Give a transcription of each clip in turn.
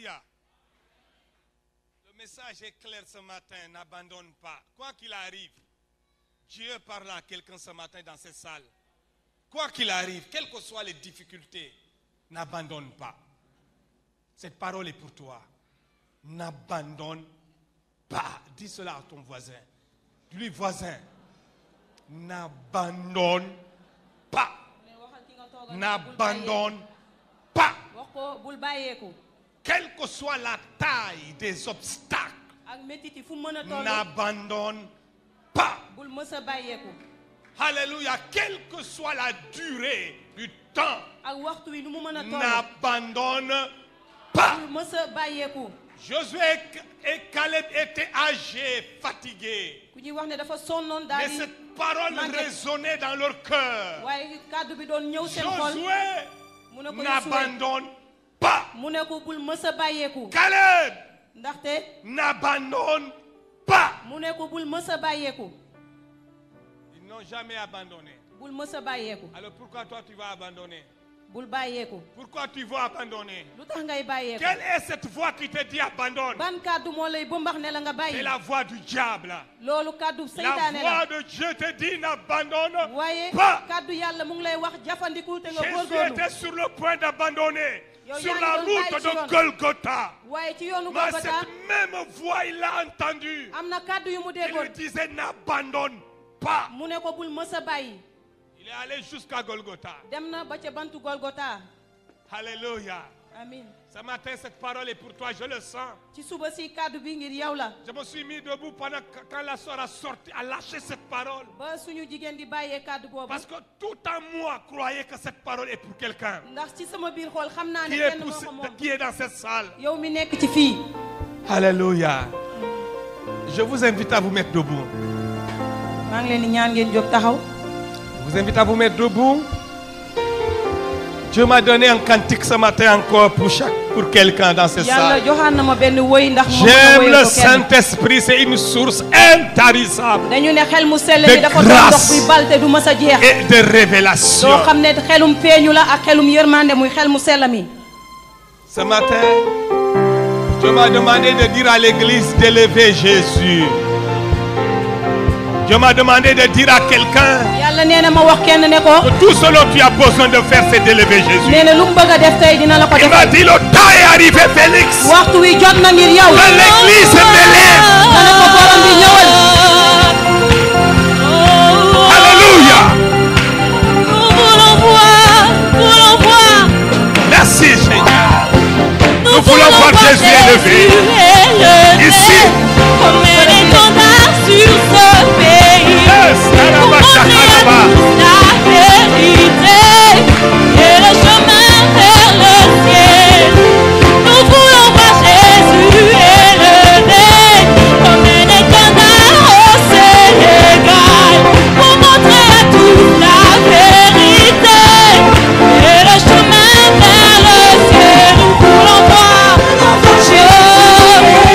Alléluia. Le message est clair ce matin, n'abandonne pas. Quoi qu'il arrive, Dieu parle à quelqu'un ce matin dans cette salle. Quoi qu'il arrive, quelles que soient les difficultés, n'abandonne pas. Cette parole est pour toi. N'abandonne pas. Dis cela à ton voisin. Dis-lui, voisin, n'abandonne pas. N'abandonne pas. Quelle que soit la taille des obstacles, n'abandonne pas. Alléluia. Quelle que soit la durée du temps, n'abandonne pas. Josué et Caleb étaient âgés, fatigués. Mais cette parole résonnait dans leur cœur. Josué n'abandonne pas. Caleb n'abandonne pas. Ils n'ont jamais abandonné. Alors pourquoi toi tu vas abandonner? Pourquoi tu vas abandonner? Quelle est cette voix qui te dit abandonne? C'est la voix du diable. La voix de Dieu te dit n'abandonne pas. Jésus était sur le point d'abandonner. Sur la route de Golgotha. Mais cette même voix, il l'a entendue. Il lui disait n'abandonne pas. Il est allé jusqu'à Golgotha. Alléluia. Amen. Ce matin, cette parole est pour toi, je le sens. Je me suis mis debout pendant quand la soeur a lâché cette parole. Parce que tout en moi croyait que cette parole est pour quelqu'un qui est dans cette salle. Alléluia. Je vous invite à vous mettre debout. Je vous invite à vous mettre debout. Dieu m'a donné un cantique ce matin encore pour quelqu'un dans cette salle. J'aime le Saint-Esprit, c'est une source intarissable de grâce et de révélation. Ce matin, Dieu m'a demandé de dire à l'église d'élever Jésus. Dieu m'a demandé de dire à quelqu'un que tout ce dont tu as besoin de faire, c'est d'élever Jésus. Il m'a dit, le temps est arrivé, Félix, que l'église s'élève. Alléluia. Merci Seigneur. Nous voulons voir Jésus élevé ici. Comme les étendards sur ce pays, pour montrer la vérité et le chemin vers le ciel. Nous voulons voir Jésus élevé comme un étendard au Sénégal, pour montrer à tous la vérité et le chemin vers le ciel. Nous voulons voir Jésus élevé.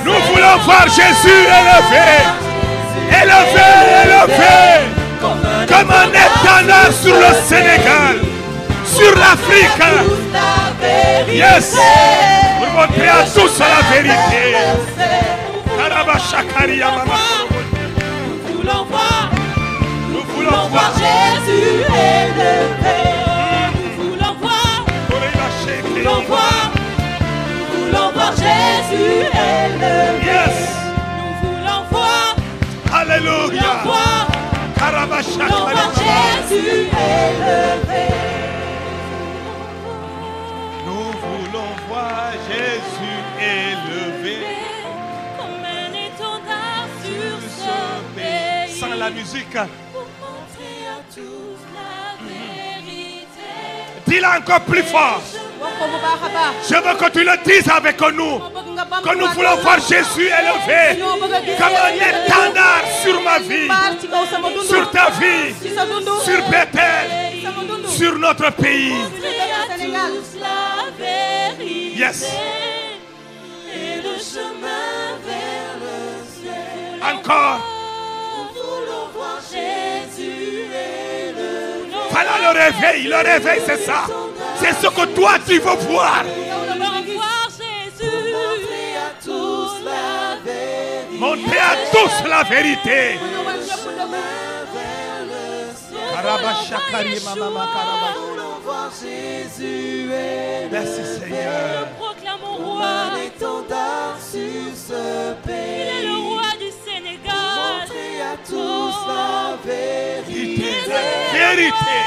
Nous voulons voir Jésus élevé. Élevé. Comme un étendard sur le Sénégal, sur l'Afrique. Yes. Pour montrer à tous la vérité. Nous voulons voir Jésus élevé. Nous voulons voir Jésus élevé. Yes. Nous voulons voir. Alléluia. Nous voulons voir Jésus élevé. Nous voulons voir Jésus élevé. Comme un étendard sur ce pays. Sans la musique. Pour montrer à tous la vérité. Dis-le encore plus fort. Je veux que tu le dises avec nous. Que nous voulons voir Jésus élevé. Comme un étendard sur ma vie. Sur ta vie. Sur Bethel. Sur notre pays. Yes. Et le chemin vers le ciel. Encore. Nous voulons voir Jésus élevé. Voilà le réveil c'est ça. C'est ce que toi tu veux voir. Nous voulons voir Jésus. Montrer à tous la vérité. Merci Seigneur. Nous proclamons roi. Il est le roi du Sénégal. Vérité.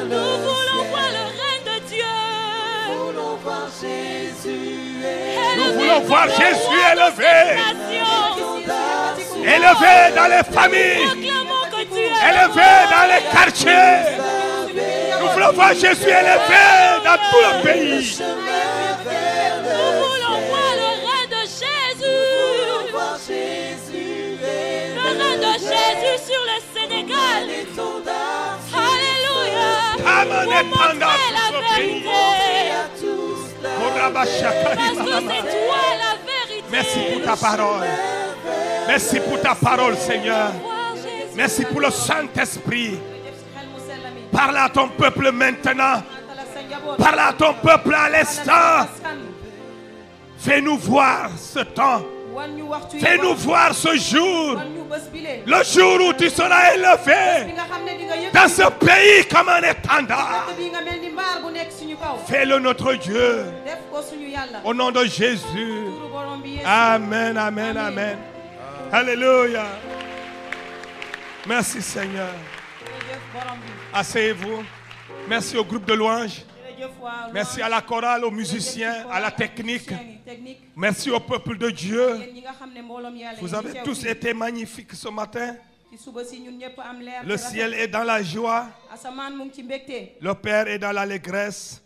Nous voulons voir le règne de Dieu. Nous voulons voir Jésus élevé. Nation. Élevé dans les familles. Proclamons que tu es Élevé dans les quartiers. Nous voulons voir Jésus élevé dans tout le pays. Nous voulons voir le règne de Jésus. Le règne de Jésus sur le Sénégal. Alléluia. Comme un Pour étendard montrer la sur ce pays. vérité. Parce que c'est toi la vérité. Merci pour ta parole. Merci pour ta parole, Seigneur. Voir Jésus. Merci pour le Saint-Esprit. Parle à ton peuple maintenant. Parle à ton peuple à l'instant. Fais-nous voir ce temps. Fais-nous voir ce jour. Le jour où tu seras élevé dans ce pays comme un étendard. Fais-le notre Dieu. Au nom de Jésus. Amen, amen, amen. Alléluia. Merci Seigneur. Asseyez-vous. Merci au groupe de louanges. Merci à la chorale, aux musiciens, à la technique. Merci au peuple de Dieu. Vous avez tous été magnifiques ce matin. Le ciel est dans la joie. Le Père est dans l'allégresse.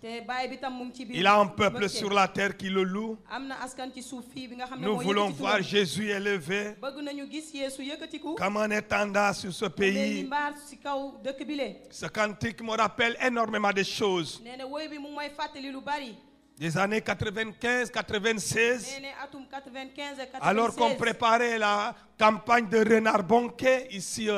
Il a un peuple sur la terre qui le loue. Nous voulons voir Jésus élevé comme un étendard sur ce pays. Ce cantique me rappelle énormément de choses. Des années 95, 96, alors qu'on préparait la campagne de Renard Bonquet ici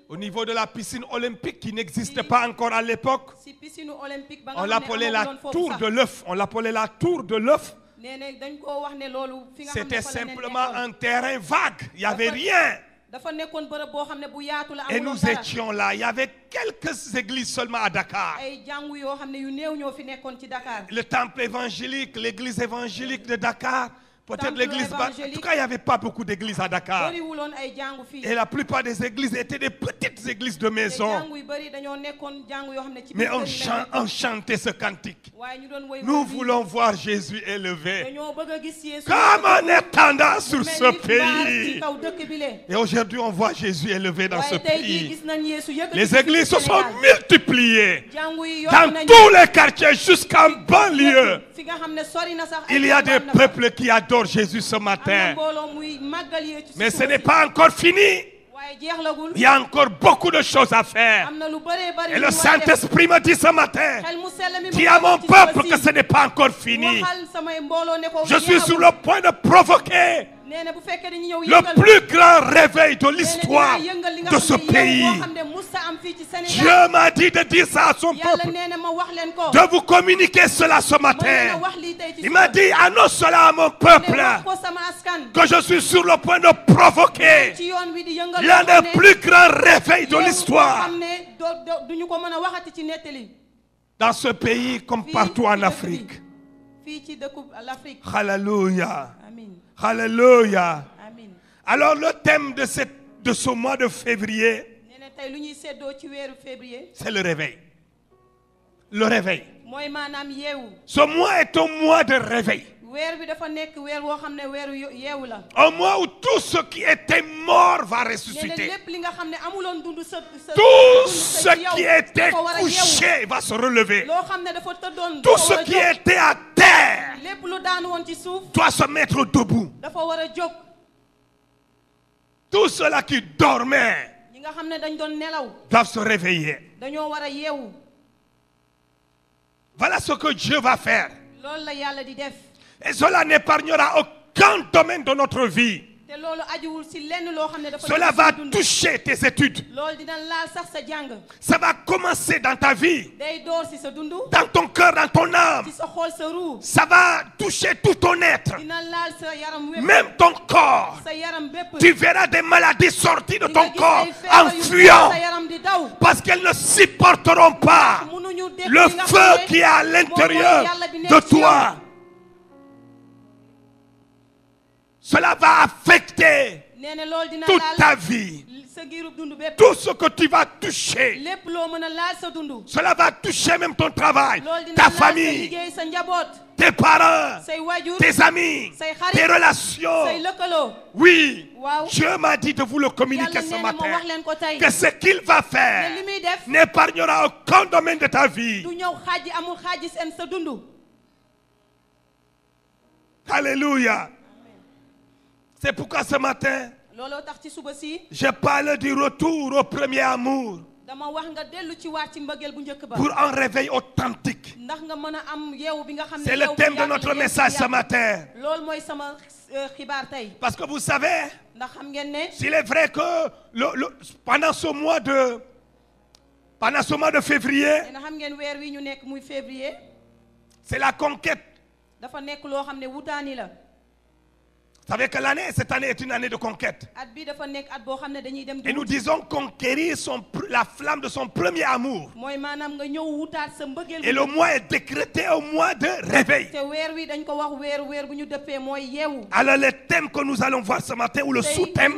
au niveau de la piscine olympique qui n'existait pas encore à l'époque. On l'appelait la tour de l'œuf. On l'appelait la tour de l'œuf. C'était simplement un terrain vague. Il n'y avait rien. Et nous étions là. Il y avait quelques églises seulement à Dakar. Le temple évangélique, l'église évangélique de Dakar. Peut-être l'église. En tout cas, il n'y avait pas beaucoup d'églises à Dakar. Et la plupart des églises étaient des petites églises de maison. Mais on chantait ce cantique. Nous voulons voir Jésus élevé comme un étendard sur ce pays. Et aujourd'hui, on voit Jésus élevé dans ce pays. Les églises se sont multipliées dans tous les quartiers jusqu'en banlieue. Il y a des peuples qui adorent Jésus ce matin. Mais ce n'est pas encore fini. Il y a encore beaucoup de choses à faire. Et le Saint-Esprit me dit ce matin, dis à mon peuple que ce n'est pas encore fini. Je suis sur le point de provoquer le plus grand réveil de l'histoire de ce pays. Dieu m'a dit de dire ça à son peuple, de vous communiquer cela ce matin. Il m'a dit, annonce cela à mon peuple, que je suis sur le point de provoquer l'un des plus grands réveils de l'histoire. Dans ce pays comme partout en Afrique. Alléluia. Alléluia. Alors le thème de ce mois de février, c'est le réveil. Le réveil. Ce mois est un mois de réveil. Un mois où tout ce qui était mort va ressusciter. Tout ce qui était couché va se relever. Tout ce qui était à terre doit se mettre debout. Tout ceux-là qui dormaient doivent se réveiller. Voilà ce que Dieu va faire. Et cela n'épargnera aucun domaine de notre vie. Cela va toucher tes études. Ça va commencer dans ta vie, dans ton cœur, dans ton âme. Ça va toucher tout ton être, même ton corps. Tu verras des maladies sortir de ton corps en fuyant, parce qu'elles ne supporteront pas le feu qui est à l'intérieur de toi. Cela va affecter toute ta vie. Tout ce que tu vas toucher. Cela va toucher même ton travail, ta famille, tes parents, tes amis, tes relations. Oui, Dieu m'a dit de vous le communiquer ce matin, que ce qu'il va faire n'épargnera aucun domaine de ta vie. Alléluia. C'est pourquoi ce matin, je parle du retour au premier amour. Pour un réveil authentique. C'est le thème de notre message ce matin. Parce que vous savez, s'il est vrai que pendant ce mois de février, c'est la conquête. Vous savez que cette année est une année de conquête. Et nous disons conquérir la flamme de son premier amour. Et le mois est décrété au mois de réveil. Alors le thème que nous allons voir ce matin, ou le sous-thème,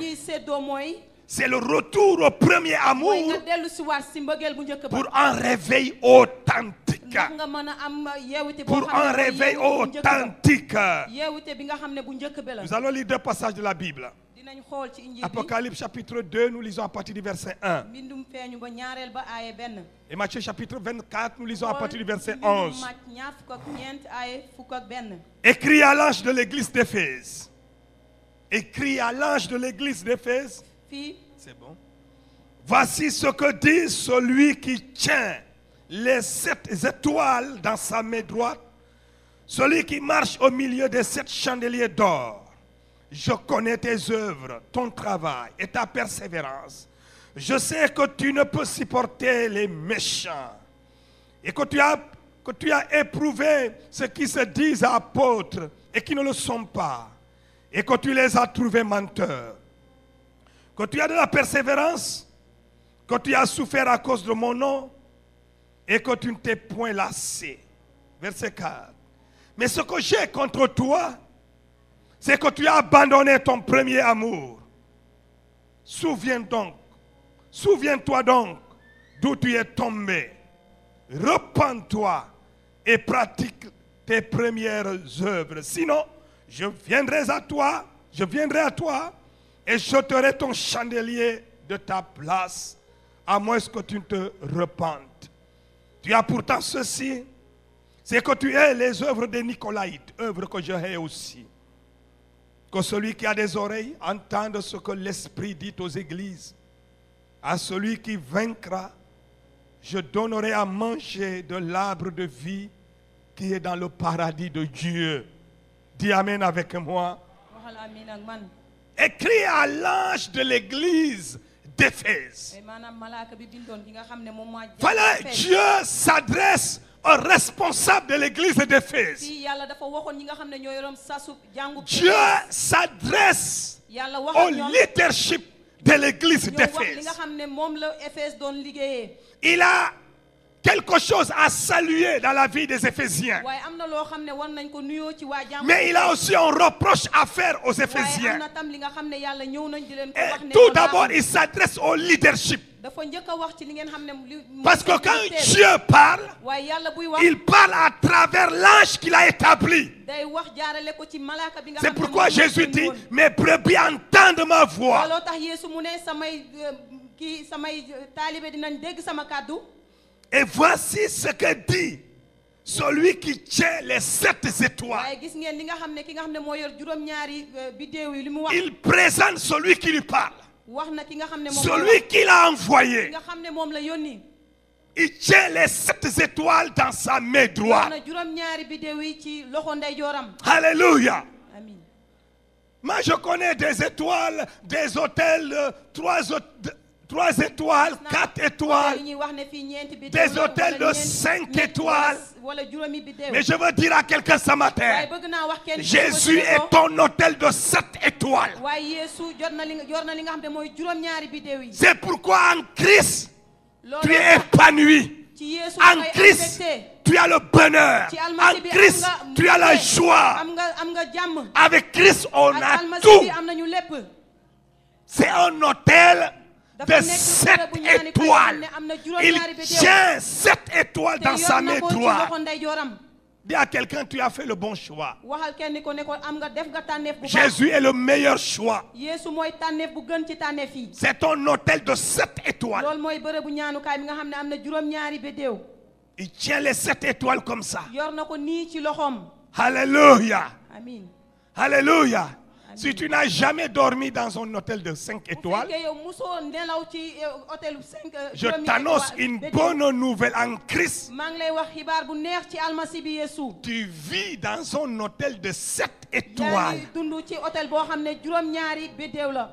c'est le retour au premier amour pour un réveil authentique. Pour un réveil authentique. Nous allons lire deux passages de la Bible. Apocalypse chapitre 2, nous lisons à partir du verset 1. Et Matthieu chapitre 24, nous lisons à partir du verset 11. Écrit à l'ange de l'église d'Éphèse. Écrit à l'ange de l'église d'Éphèse. C'est bon. Voici ce que dit celui qui tient les 7 étoiles dans sa main droite, celui qui marche au milieu des 7 chandeliers d'or. Je connais tes œuvres, ton travail et ta persévérance. Je sais que tu ne peux supporter les méchants et que tu as éprouvé ceux qui se disent apôtres et qui ne le sont pas, et que tu les as trouvés menteurs. Que tu as de la persévérance, que tu as souffert à cause de mon nom, et que tu ne t'es point lassé. Verset 4. Mais ce que j'ai contre toi, c'est que tu as abandonné ton premier amour. Souviens-toi donc d'où tu es tombé. Repens-toi et pratique tes premières œuvres. Sinon, je viendrai à toi et j'ôterai ton chandelier de ta place, à moins que tu ne te repentes. Tu as pourtant ceci, c'est que tu hais les œuvres des Nicolaïtes, œuvres que je hais aussi. Que celui qui a des oreilles entende ce que l'Esprit dit aux églises. À celui qui vaincra, je donnerai à manger de l'arbre de vie qui est dans le paradis de Dieu. Dis Amen avec moi. waxal amiin ak man. Écrit à l'ange de l'église d'Éphèse. maanaam malaaka bi bindoon ki nga xam ne moom moo Voilà, Dieu s'adresse aux responsables de l'église d'Éphèse. fii yàlla dafa waxoon ñi nga xam ne ñoo yoroon sasu jàngu Dieu s'adresse yàlla wax au ak ñoom leadership de l'église ñoo wax li d'Éphèse. nga xam ne moom la Éphèse doon liggéeyee. Il a quelque chose à saluer dans la vie des Éphésiens. waaye am na loo xam ne war nañ ko nuyoo ci waa jàngu. Mais il a aussi un reproche à faire aux waaye am Éphésiens. na tam li nga xam ne yàlla ñëw nañ di leen ko Et wax ne tout ko d'abord, baaxul. il s'adresse au leadership. dafa njëkk a wax ci li ngeen xam ne li Parce que quand Dieu parle, waaye yàlla buy wax il parle à travers l'ange qu'il a établi. day wax jaarale ko ci malaaka bi nga C'est xam ne pourquoi moom la Jésus yónni dit, woon. mes brebis entendent ma voix. looloo tax Yeesu mu ne samay taalibe dinañ dégg sama kàddu. Et voici ce que dit celui qui tient les 7 étoiles. waaye gis ngeen li nga xam ne ki nga xam ne moo yor juróom-ñaari biddéew yi li mu wax. Il présente celui qui lui parle, wax na ki nga xam ne moom celui qu'il a ki envoyé. nga xam ne moom la yónni. Il tient les 7 étoiles dans sa main wax droite. na juróom-ñaari biddéew yi ci loxo ndeyjooram. Alléluia. amiin. Moi, je connais des étoiles, des hôtels, 3 étoiles, 4 étoiles, yi ñuy wax ne fii ñeenti biddéew des la, hôtels wala de ñeent- 5 ñeent étoiles. wala juróomi biddéew. Mais je veux dire à quelqu'un ce matin, waaye bëgg naa wax kenn Jésus est un hôtel de 7 étoiles. waaye Yeesu yor na li nga xam ne mooy juróom-ñaari biddéew yi. C'est pourquoi en Christ, loolu tu es épanoui. ci Yeesu En ngay am Christ, mbégte. tu as le bonheur. ci almasi En bi Christ, am nga tu as la mbégte. joie. am nga jàmm. Avec Christ, on ak a almasi tout. bi am nañu lépp. C'est un hôtel dafa de nekk 7 bërëb bu ñaani koy étoiles. xam ne am na Il juróom-ñaari biddéew. tient 7 étoiles te dans sa yor main na ko ci droite. loxo ndeyjooram. Dis à quelqu'un, tu as fait le bon choix. waxal kenn ko ne ko am nga def nga tànneef bu baax. Jésus est le meilleur choix. Yeesu mooy tànneef bu gën ci tànneef yi. C'est un hôtel de 7 étoiles. loolu mooy bërëbu ñaanukaay bi nga xam ne am na juróom-ñaari biddéew. Il tient les 7 étoiles comme ça. yor na ko nii ci loxoom. Alléluia. amiin. Alléluia. Si tu n'as jamais dormi dans un hôtel de 5 bu étoiles, fekkee yow musoo nelaw ci hôtel 5 je t'annonce une bonne nouvelle en Christ. maa ngi lay wax xibaar bu neex ci almasi bi Yeesu. Tu vis dans un hôtel de 7 yaa étoiles. ngi dund ci hôtel boo xam ne juróom-ñaari biddéew la.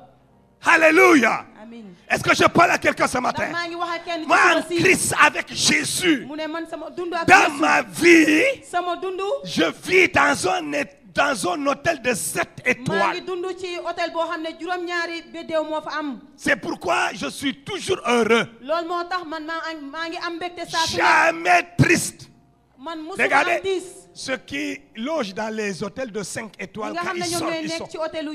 Alléluia. amiin. Est-ce que je parle à quelqu'un ce ndax matin? maa ngi wax ak kenn ci Moi, en suba si. Christ, avec Jésus, mu ne man sama dund ak dans Yeesu. ma vie, sama dund. je vis dans un hôtel de 7 maa ngi étoiles. dund ci hôtel boo xam ne juróom-ñaari biddéew moo fa am. C'est pourquoi je suis toujours heureux. loolu moo tax man maa ngi am mbégte saa su ne. Jamais triste. man musuma Regardez, am diis. ceux qui logent dans les hôtels de 5 ñi étoiles, nga quand xam ne ils ñoom sortent, ñooy nekk ci hôtelu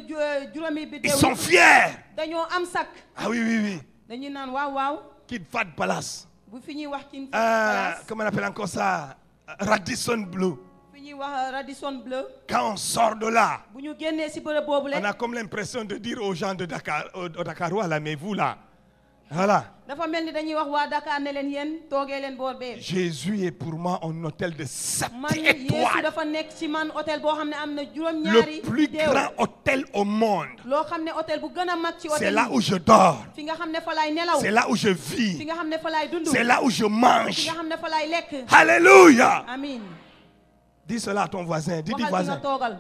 juróomi ils biddéew sont fiers. dañoo am sak. Ah oui, oui, oui. dañuy naan waaw waaw. Kid Fat Palace. bu fi ñuy wax King Palace. Comment on appelle encore ça? Radisson Blue. fi ñuy wax Radisson Bleu. Quand on sort de là, bu ñu génnee si bërëb boobu on la. a comme l'impression de dire aux gens de Dakar, aux Dakarois là, mais vous là, voilà. dafa mel ni dañuy wax waa Dakar ne leen yéen toogee leen boor bee. Jésus est pour moi un hôtel de 7 man Yeesu étoiles. dafa nekk ci man hôtel boo xam ne am na Le juróom-ñaari plus biddéew. grand hôtel au monde. loo xam ne hôtel bu gën a mag ci C'est hôtel là yi. où je dors. fi nga xam ne fa laay nelaw. C'est là où je fi vis. nga xam ne fa laay dund. C'est là où je fi mange. nga xam ne fa laay lekk. Alléluia. amiin. Dis cela à ton voisin. Dis waxal ki nga voisin toogal.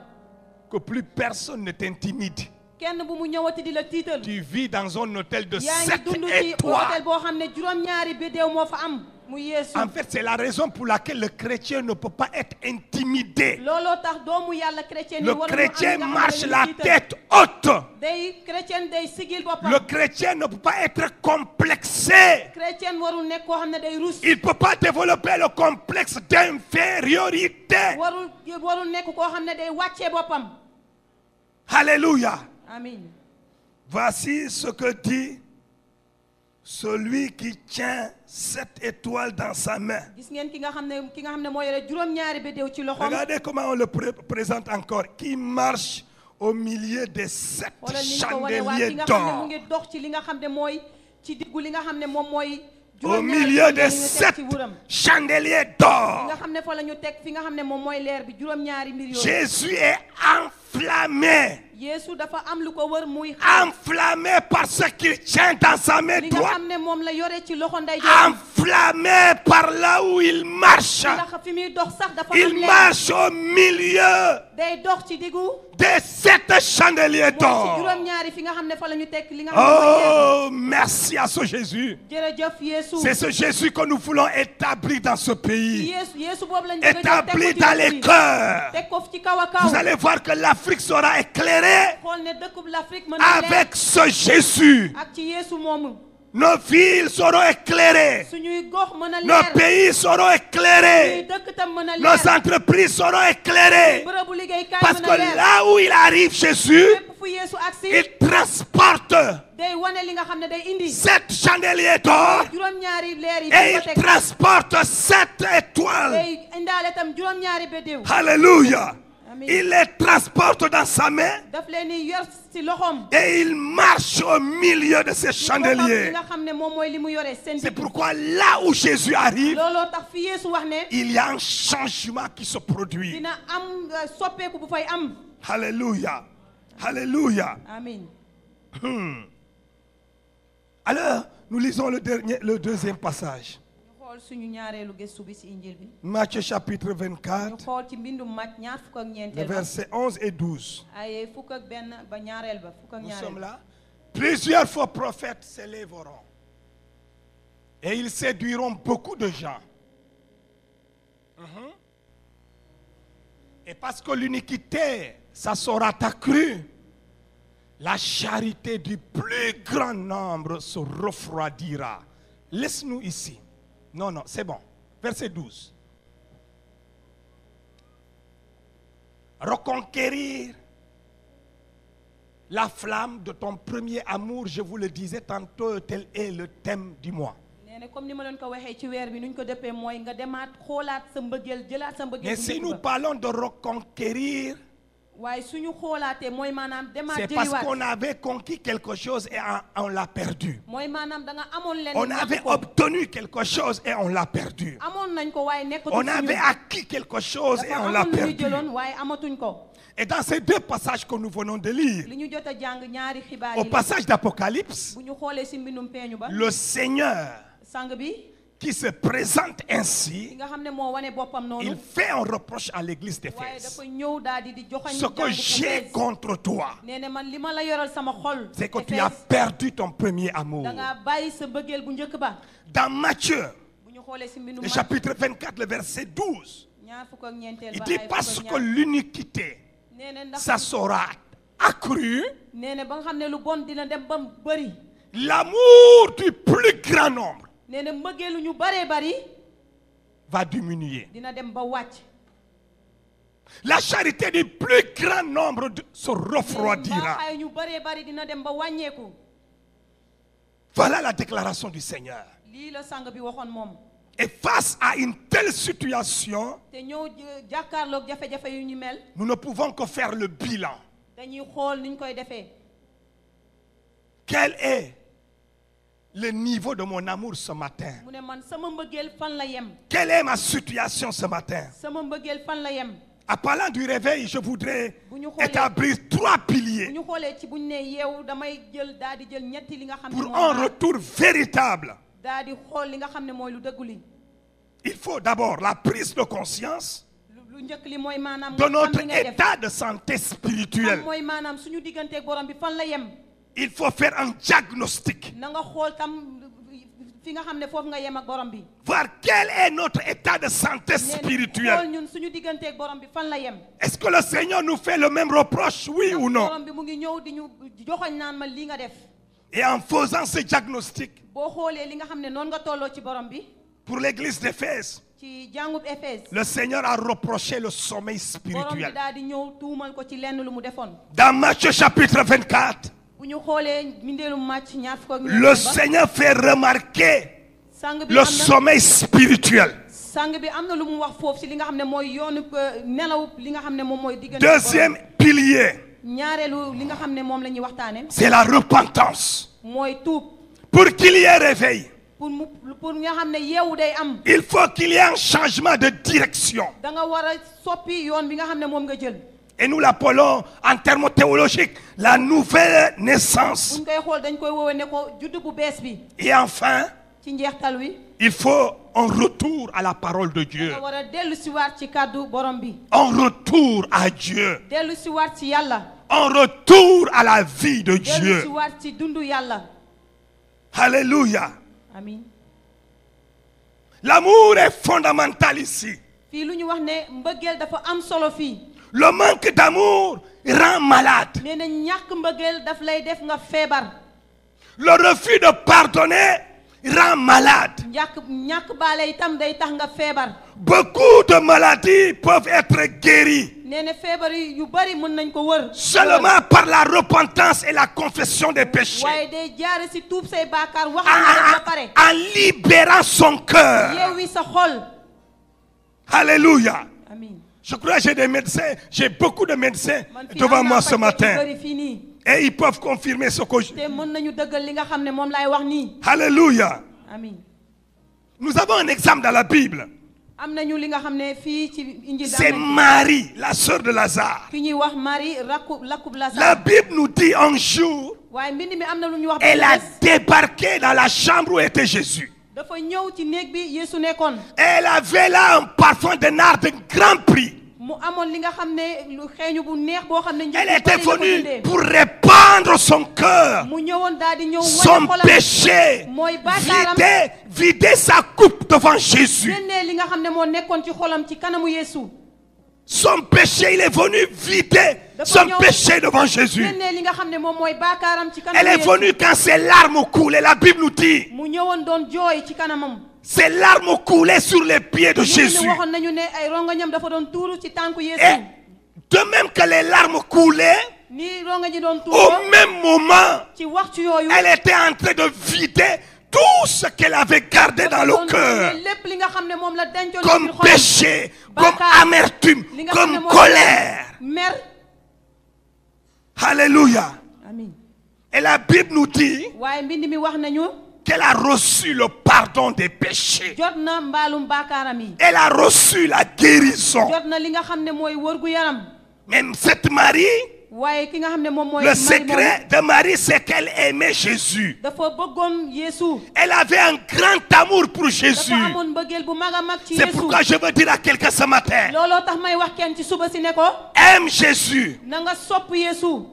que plus personne ne t'intimide. kenn bu mu ñëwati di la tiital. Tu vis dans un hôtel de yaa 7 ngi dund ci hôtel étoiles. boo xam ne juróom-ñaari biddéew moo fa am. mu Yeesu. En fait, c'est la raison pour laquelle le chrétien ne peut pas être intimidé. looloo tax doomu yàlla chrétien Le chrétien marche la tête haute. day chrétien day sigil boppam. Le chrétien ne peut pas être complexé. chrétien warul nekk koo xam ne day rus. Il ne peut pas développer le complexe d'infériorité. warul nekk koo xam ne day wàccee boppam. Alléluia. amiin. Voici ce que dit celui qui tient 7 étoiles dans sa main. gis ngeen ki nga xam ne moo yore juróom-ñaari biddéew ci loxoom. Regardez comment on le présente encore. Qui marche au milieu des 7 wala ni ñu ko wane waa ki chandeliers nga xam ne mu d'or. ngi dox ci li nga xam ne mooy ci diggu li nga xam ne moom mooy. Au milieu des 7 ci wuram. chandeliers nga d'or. xam ne fa la ñu teg fi nga xam ne moom mooy leer bi juróom-ñaari mbir yooyu. Jésus est enflammé. Yeesu dafa am lu ko wër muy Enflammé par ce qu'il tient dans sa main li nga droite. xam ne moom la yore ci loxo ndeyjoor. Enflammé par là où il marche. ndax fi muy dox sax dafa am Il leer. marche au milieu day dox ci diggu. de 7 chandeliers mooy ci d'or. juróom-ñaari fi nga xam ne fa la ñu teg li nga xam ne mooy Oh, merci à ce Jésus. jërëjëf Yeesu. C'est ce Jésus que nous voulons établir dans ce pays. Yeesu boobu lañ bëgg a jël Établi teg ko dans ci les dëkk bi. cœurs. teg ko ci kaw a kaw. Vous allez voir que l'Afrique sera éclairée xool ne dëkkub l'Afrique mën na leer. avec ce Jésus. ak ci Yeesu moomu. Nos villes seront éclairées. suñuy gox mën a Nos leer. pays seront suñuy éclairés. dëkk tam mën a leer. Nos entreprises seront éclairées. bërëbu liggéeykaay Parce mën que a leer. là où il arrive Jésus, fépp fu Yeesu agsi. il transporte day wane li nga xam ne day indi. 7 chandeliers d'or juróom-ñaari leer yi. et fi ko il teg. transporte 7 étoiles. day indaale tam juróom-ñaari bédéew. Alléluia. Amen. Il les transporte dans sa main daf leen di yor ci loxoom. et il marche au milieu de ces li chandeliers. nga xam ne moom mooy li mu yore seen C'est digg. pourquoi là où Jésus arrive, looloo tax fi Yeesu wax ne. il y a un changement qui se produit. dina am soppeeku bu fay am. Alléluia. Alléluia. Amen. Alors, nous lisons le deuxième passage. ñu xool suñu ñaareelu gëstu bi ci injil bi. Matthieu chapitre ñu 24, xool ci mbindum Mat ñaar fukk ak les ñeenteel ba. versets 11 et 12. ay fukk ak benn ba ñaareel ba fukk ak Nous ñaareel sommes ba. là. Plusieurs faux prophètes s'élèveront. Et ils séduiront beaucoup de gens. Et parce que l'iniquité, ça sera accrue, la charité du plus grand nombre se refroidira. Laisse-nous ici. Non, non, c'est bon. Verset 12. Reconquérir la flamme de ton premier amour, je vous le disais tantôt, tel est le thème du mois. nee na comme ni ma leen ko waxee ci weer bi nuñ ko dëppee mooy nga demaat xoolaat sa mbëggeel jëlaat sa mbëggeel. Mais bu si njëkk nous ba. parlons de reconquérir, waaye suñu xoolaatee mooy maanaam demaat c'est parce jëliwaat. qu'on avait conquis quelque chose et on l'a perdu. mooy maanaam da nga amoon leen. On ñàkk avait ko. obtenu quelque chose et on l'a perdu. amoon nañ ko waaye nekkatul On suñu. avait acquis quelque chose et dafa on l'a amoon lu ñu perdu. jëloon waaye amatuñ ko. Et dans ces deux passages que nous venons de lire, li ñu jot a jàng ñaari xibaar au yi. passage d'Apocalypse, bu ñu xoolee si mbindum peeñu ba. le Seigneur sang bi. qui se présente ki ainsi, nga xam ne moo wane boppam noonu. il fait un reproche à l'église waaye d'Éphèse. dafa ñëw daal di joxañ. Ce que j'ai contre toi, nee na man li ma la yoral sama xol. c'est que tu as perdu ton premier amour. da ngaa bàyyi sa bëggeel bu njëkk ba. Dans Matthieu, bu ñu xoolee si mbindum le chapitre 24, le verset 12, ñaar fukk ak ñeenteel il ba dit ay parce fukk que ak ñaar. l'iniquité, nee na ndax ça sera accru, nee na ba nga xam ne lu bon dina dem ba mu bëri. l'amour du plus grand nombre nee na mbëggeelu ñu baree bari va diminuer. dina dem ba wàcc. La charité du plus grand nombre se refroidira. mbaaxaay ñu baree bari dina dem ba wàññeeku. Voilà la déclaration du Seigneur. lii la sang bi waxoon moom. Et face à une telle situation, te ñëw jàkkaarloog jafe-jafe yu ñu mel. nous ne pouvons que faire le bilan. dañuy xool ni ñu koy defee. Quel est le niveau de mon amour ce matin? mu ne man sama mbëggeel fan la yem. Quelle est ma situation ce matin? sama mbëggeel fan la yem. En parlant du réveil, je voudrais bu ñu xoolee établir 3 bu piliers ñu xoolee ci bu ñu nee yeewu damay jël daal di jël ñetti li nga xam ne pour moo un baax. retour véritable. daal di xool li nga xam ne mooy lu dëggu li. Il faut d'abord la prise de conscience lu njëkk li mooy maanaam. de nga xam notre li ngay def. état de santé spirituelle. xam mooy maanaam suñu digganteeg borom bi fan la yem. Il faut faire un diagnostic. na nga xool tam fi nga xam ne foofu nga yem ak borom bi. Voir quel est notre état de santé xool spirituelle. ñun suñu digganteeg borom bi fan la yem. Est-ce que le Seigneur nous fait le même reproche, oui ou non? borom bi mu ngi ñëw di ñu joxoñ naan ma lii nga def. Et en faisant ce diagnostic boo xoolee li nga xam ne noonu nga tolloo ci borom bi. pour l'église d'Éphèse, ci jàngub Éphèse. le Seigneur a reproché le sommeil borom bi spirituel. daal di ñëw tuumal ko ci lenn lu mu defoon. Dans Matthieu chapitre 24, bu ñu xoolee mbindeelu màcc ñaar fukk ak le Seigneur fait remarquer sang bi le am na sommeil spirituel. sang bi am na lu mu wax foofu ci li nga xam ne mooy yoonu nelaw li nga xam ne moom mooy diggante. Deuxième pilier, ñaareelu li nga xam ne moom la ñuy waxtaane c'est la repentance. mooy tuub. Pour qu'il y ait réveil, pour nga xam ne yeewu day am. il faut qu'il y ait un changement de direction. da nga war a soppi yoon bi nga xam ne moom nga jël. Et nous l'appelons en termes théologiques la nouvelle naissance. buñ koy xool dañ koy woowee ne ko judd bu bees bi. Et enfin, ci njeextal wi. il faut un retour à la parole de Dieu. nga war a dellu si waat ci kàddu borom bi. Un retour à Dieu. dellu si waat ci yàlla. Un retour à la vie de dellu si Dieu. waat ci dundu yàlla. Alléluia. Amin. L'amour est fondamental ici. fii lu ñu wax ne mbëggeel dafa am solo fii. Le manque d'amour rend malade. nee na ñàkk mbëggeel daf lay def nga feebar. Le refus de pardonner rend malade. ñàkk baale itam day tax nga feebar. Beaucoup de maladies peuvent être guéries nee na feebar yu bari mën nañ ko wër. seulement par la repentance et la confession des péchés. waaye day jaare si tuub say baakaar wax nga ba pare. En libérant son cœur. yeewi sa xol. Alléluia. Amin. Je crois que j'ai des médecins, j'ai beaucoup de médecins Man fii devant am moi naa ce fajkat yu matin. bari fii nii. Et ils peuvent confirmer ce que je... te mën nañu dëggal li nga xam ne moom laay wax nii. Alléluia. Amin. Nous avons un exemple dans la Bible. am nañu li nga xam ne fii ci Injil. C'est Marie, la sœur de Lazare. ki ñuy wax Marie lakkub La Lazare. Bible nous dit un jour, waaye mbind mi am na lu ñuy wax. elle a bés débarqué dans la chambre où était Jésus. dafa ñëw ci néeg bi Yeesu nekkoon. Elle avait là un parfum de nard de grand prix. mu amoon li nga xam ne lu xeeñu bu neex boo xam ne. njëg Elle bu était bari la ko venue jëndee. pour répandre son cœur, mu ñëwoon daal di ñëw son wane xolam. péché, mooy baakaaram. vider sa coupe devant Jésus. génnee li nga xam ne moo nekkoon ci xolam ci kanamu Yeesu. Son péché, il est venu vider son péché devant Jésus. génnee li nga xam ne moom mooy baakaaram ci kanamu Elle est Yeesu. venue quand ses larmes coulaient. La Bible nous dit, mu ñëwoon doon jooy ci kanamam. ses larmes coulaient sur les pieds de Jésus. waxoon nañu ne ay rongoñam dafa doon tuuru ci tànku Yeesu. Et de même que les larmes coulaient, ni rongoñ yi doon tuuru. au même moment, ci waxtu yooyu. elle était en train de vider tout ce qu'elle avait gardé dans le cœur, lépp li nga xam ne moom la dencoon comme ci xolam. péché, comme Bàkkaar. amertume, li nga xam ne comme moom colère. mer. Alléluia. Amin. Et la Bible nous dit waaye mbind mi wax nañu. qu'elle a reçu le pardon des péchés. jot na mbaalum baakaaram yi. Elle a reçu la guérison. jot na li nga xam ne mooy wërgu yaram. Même cette Marie, waaye ki nga xam ne moom mooy. le secret de Marie, c'est qu'elle aimait Jésus. dafa bëggoon Yeesu. Elle avait un grand amour pour Jésus. dafa amoon mbëggeel bu mag a mag ci C'est Yeesu. pourquoi je veux dire à quelqu'un ce matin, looloo tax may wax kenn ci suba si ne ko. aime Jésus. na nga sopp Yeesu.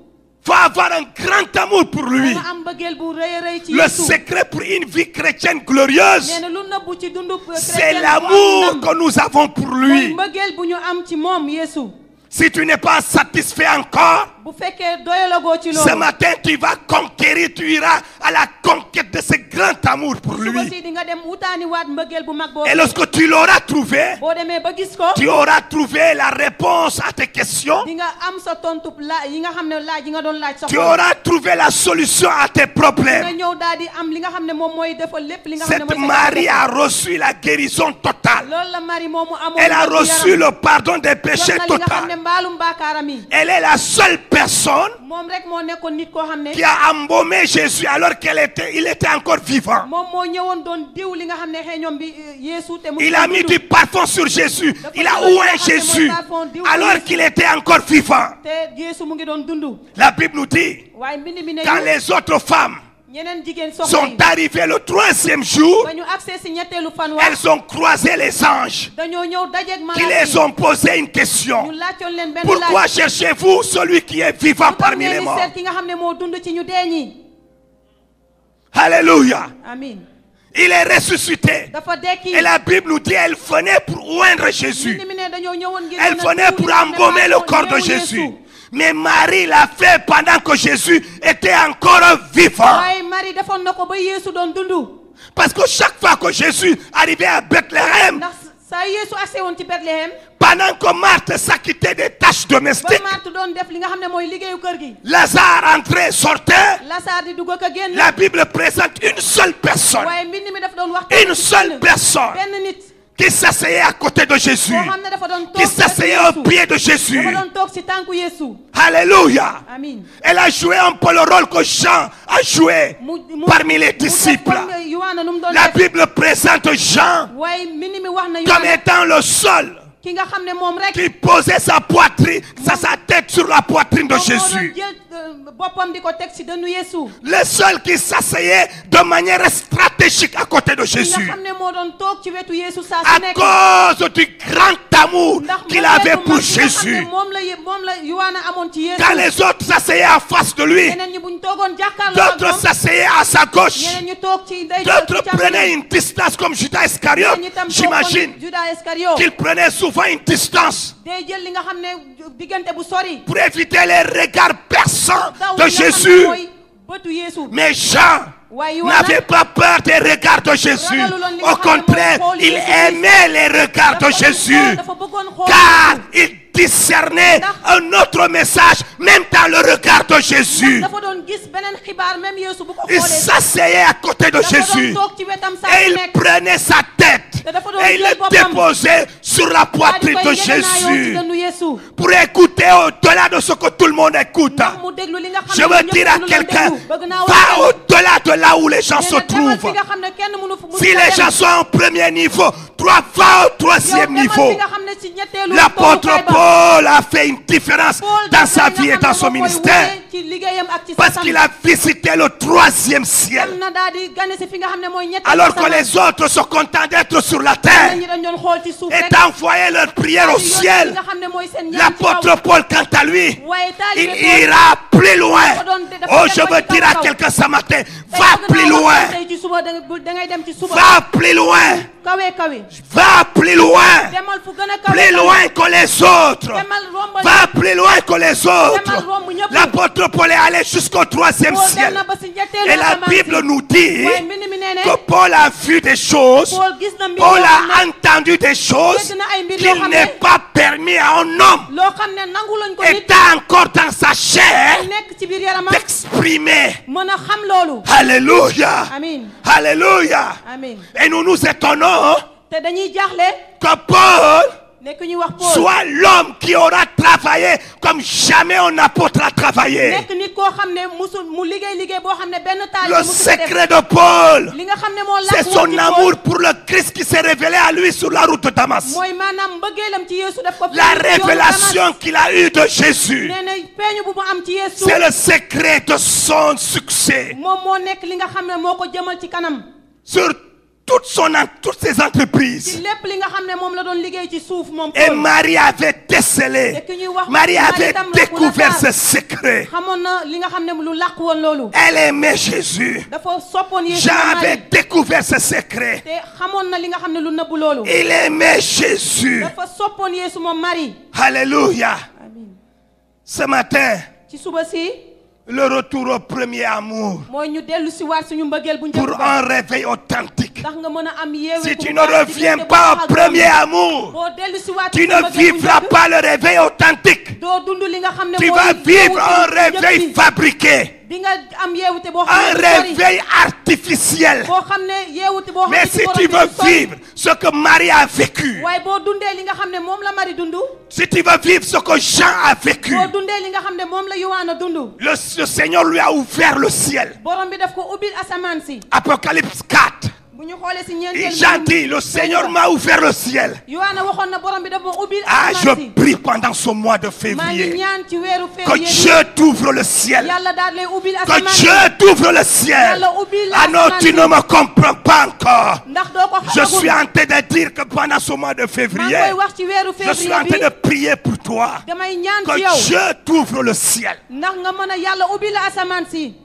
Faut avoir un grand amour pour lui. nga am mbëggeel bu rëy a rëy ci Le Yeesu. secret pour une vie chrétienne glorieuse, nee na lu nëbbu ci dundu c'est chrétien l'amour que nous avons pour mooy lui. mbëggeel bu ñu am ci moom Yeesu. Si tu n'es pas satisfait encore, bu fekkee doyalagoo ci ce loolu. matin tu vas conquérir, tu iras à la conquête de ce grand amour pour suba lui. si di nga dem wutaani waat mbëggeel bu mag boobu. Et lorsque tu l'auras trouvé, boo demee ba gis ko. tu auras trouvé la réponse à tes questions. di nga am sa tontu yi nga xam ne laaj yi nga doon laaj sa Tu xol. auras trouvé la solution à tes nga problèmes. ñëw daal di am li nga xam ne moom mooy defal lépp li nga xam ne Cette mooy Marie a reçu la guérison totale. loolu la Marie moomu amoon. Elle a reçu le pardon des péchés jot na li nga xam ne total. mbaalum baakaaram yi. Elle est la seule personne moom rek moo nekkoon nit koo xam ne. qui a embaumé Jésus alors il était encore vivant. moom moo ñëwoon doon diw li nga xam ne xeeñoom bi Yeesu te mu. Il a mis du parfum sur Jésus. Il a oué Jésus alors qu'il était encore vivant. te Yeesu mu ngi doon dund. La Bible nous dit, waaye mbind mi ne quand les autres femmes ñeneen jigéen soxna sont yi. arrivées le 3e jour, ba ñu accès si ñetteelu fan wa. elles ont croisé les anges dañoo ñëw dajeeg qui malaaka les yi. ont posé une question. ñu laajoon leen benn Pourquoi laaj. cherchez-vous celui qui est vivant parmi les morts? seet ki nga xam ne moo dund ci ñu dee ñi. Alléluia. Amin. Il est ressuscité. dafa dekki. Et la Bible nous dit, elle venait pour oindre Jésus. mbind mi ne dañoo ñëwoon ngir. Elle venait pour embaumer le corps de Jésus. Mais Marie l'a fait pendant que Jésus était encore vivant. waaye Marie defoon na ko ba Yeesu doon dund. Parce que chaque fois que Jésus arrivait à Bethléem, ndax saa Yeesu accès woon ci Bethléem. pendant que Marthe s'acquittait des tâches ba domestiques, Marthe doon def li nga xam ne mooy liggéeyu kër gi. Lazare entrait, sortait. Lazare di dugg ak a génn. La Bible présente une seule personne, waaye mbind mi dafa doon wax. une seule personne benn nit. qui s'asseyait à côté de Jésus, boo xam ne dafa doon toog qui s'asseyait au pied de Jésus. dafa doon toog ci tànku Yeesu. Alléluia. Amin. Elle a joué un peu le rôle que Jean a joué parmi les disciples. Yohana nu mu doon La def. Bible présente Jean waaye mbind mi wax na comme Yohana étant le seul ki nga xam ne moom rek. qui posait sa poitrine, sa tête la poitrine de moom moo doon Jésus. jël boppam di ko teg ci dënnu Yeesu. Le seul qui s'asseyait de manière stratégique à côté de ki nga Jésus. xam ne moo doon toog ci wetu Yeesu saa À su nekk. cause du grand amour ndax qu'il avait mbëggeelu pour mag gi nga xam ne Jésus. moom la Yohana amoon ci Yeesu. Quand les autres s'asseyaient en face de lui, ñeneen ñi buñ toogoon jàkkaarloo ak d'autres moom. s'asseyaient à sa gauche. ñeneen ñi toog ci ndeyjoor D'autres ci càmmoñ. prenaient une distance comme Judas Iscariote. ñeneen ñi tam toog J'imagine comme Judas Iscariote. qu'il prenait souvent une distance day jël li nga xam ne diggante bu sori. pour éviter les regards perçants daw de li nga xam ne Jésus. mooy bëtu Yeesu. Mais Jean waaye Yohana n'avait pas peur des regards de Jésus. ragaluloon li nga Au xam ne mooy contraire, xool il Jésus. aimait les regards de dafa Jésus. dafa bëggoon xool Car Jésus. il discernait un autre message, même dans le regard de Jésus. dafa doon gis beneen xibaar même Yeesu bu ko Il xoolee. s'asseyait à côté de dafa Jésus. doon toog ci wetam saa Et su il nekk. prenait sa tête te dafa doon et il jël le boppam. déposait sur la daal di poitrine koy de yegenaayoo ci Jésus dënnu Yeesu. pour écouter au-delà de ce que tout le monde écoute. ndax mu déglu li nga xam Je ne veux ñëpp dire à mënu leen quelqu'un, déglu. bëgg naa wax va au-delà de là où les gens se nee na demal trouvent. fi nga xam ne kenn mënu fu- mënu Si fa les dem. gens sont au premier niveau, toi va au troisième Yow demal niveau. fi nga xam ne ci ñetteelu L'apôtre tollukaay ba. Paul a fait une différence Paul dans def sa na li nga vie et xam dans ne son moom mooy ministère. wone ci liggéeyam ak ci Parce sasam. qu'il a visité le troisième ciel. dem na daal di gane si fi nga xam ne mooy ñetteelu Alors que asamaan. les autres sont contents d'être sur la ñeneen terre ñi dañ doon xool ci suuf et rek. d'envoyer leur prière au Daal di yónni li ciel. nga xam ne mooy seen ñaan ci L'apôtre kaw. Paul, quant à lui, waaye il taalibe Paul ira plus loin. dafa Oh, dem je ba veux ci dire à kaw. quelqu'un ce matin, Tey va bëgg plus naa wax loin. tey ci suba da ngay dem ci suba. Va plus loin. kawe kawe. Va plus loin. demal fu gën a kawe Plus kawe. loin que les autres. demal rombal Va plus loin que les autres. demal romb ñëpp. L'apôtre Paul est allé jusqu'au troisième Paul dem ciel. na ba si ñetteelu Et la asamaan Bible si. nous dit waaye mbind mi nee ne que Paul a vu des choses, Paul gis na mbir Paul yoo xam a ne entendu des choses dégg na ay mbir yoo qu'il xam n'est ne pas permis à un homme, loo xam ne nangu lañ ko nit étant encore dans sa chair, nekk ci biir yaramam d'exprimer. mën a xam loolu. Alléluia. Amin Alléluia. amin Et nous nous étonnons te dañuy jaaxle que Paul nekk ñuy wax Paul soit l'homme qui aura travaillé comme jamais un apôtre a travaillé. nekk nit koo xam ne musul mu liggéey boo xam ne benn taal Le secret de Paul, li nga xam ne moo c'est lakk son woon ci amour Paul pour le Christ qui s'est révélé à lui sur la route de Damas. mooy maanaam mbëggeelam ci Yeesu daf ko La feeñ ci yoonu révélation Damas. qu'il a eue de Jésus, nee na peeñu bu mu am ci Yeesu c'est le secret de son succès moom moo nekk li nga xam ne moo ko jëmal ci kanam sur toutes ses ci entreprises. lépp li nga xam ne moom la doon liggéey ci suuf moom Et Paul Marie avait décelé, te ki ñuy wax Marie avait tam découvert Rakunatar ce secret. xamoon na li nga xam ne lu làq woon loolu Elle aimait Jésus. dafa soppoon Yeesu Jean moom avait Marie découvert ce secret. te xamoon na li nga xam ne lu nëbbu loolu Il aimait Jésus. dafa soppoon Yeesu moom Marie Alléluia. amiin Ce matin, ci suba si le retour au premier amour mooy ñu dellu si waat suñu mbëggeel bu pour njëkk ba un réveil authentique. ndax nga mën a am yeewu Si tu ne reviens pas au premier amour, boo dellu si waat tu ne vivras pas le réveil authentique. doo dund li nga xam ne Tu mooy vas vivre un réveil fabriqué, di nga am yeewute boo xam un ne du sori réveil artificiel. boo xam ne yeewute boo xam Mais ne si ci tu borom bi veux du sori. vivre ce que Marie a vécu, waaye boo dundee li nga xam ne moom la Marie dund si tu veux vivre ce que Jean a vécu, boo dundee li nga xam ne moom la Yohana dund le Seigneur lui a ouvert le ciel. borom bi daf ko ubbil asamaan si Apocalypse 4. bu ñu xoolee si Et ñeenteel Jean dit, le Seigneur m'a ouvert le ciel. Yohana waxoon na borom bi daf ma ubbil Ah, asamaan si je prie pendant ce mois de maa ngi février ñaan ci weeru que février Dieu t'ouvre le ciel. yàlla daal lay ubbil Que asamaan si Dieu t'ouvre le ciel. yàlla ubbil Ah non, asamaan tu si ne me comprends pas encore. ndax doo ko Je xamagul suis en train de dire que pendant ce mois de maa ngi février, koy wax ci weeru je suis en février train de bi prier pour toi. damay ñaan Que ci yow Dieu t'ouvre le ciel. ndax nga mën a yàlla ubbil la asamaan si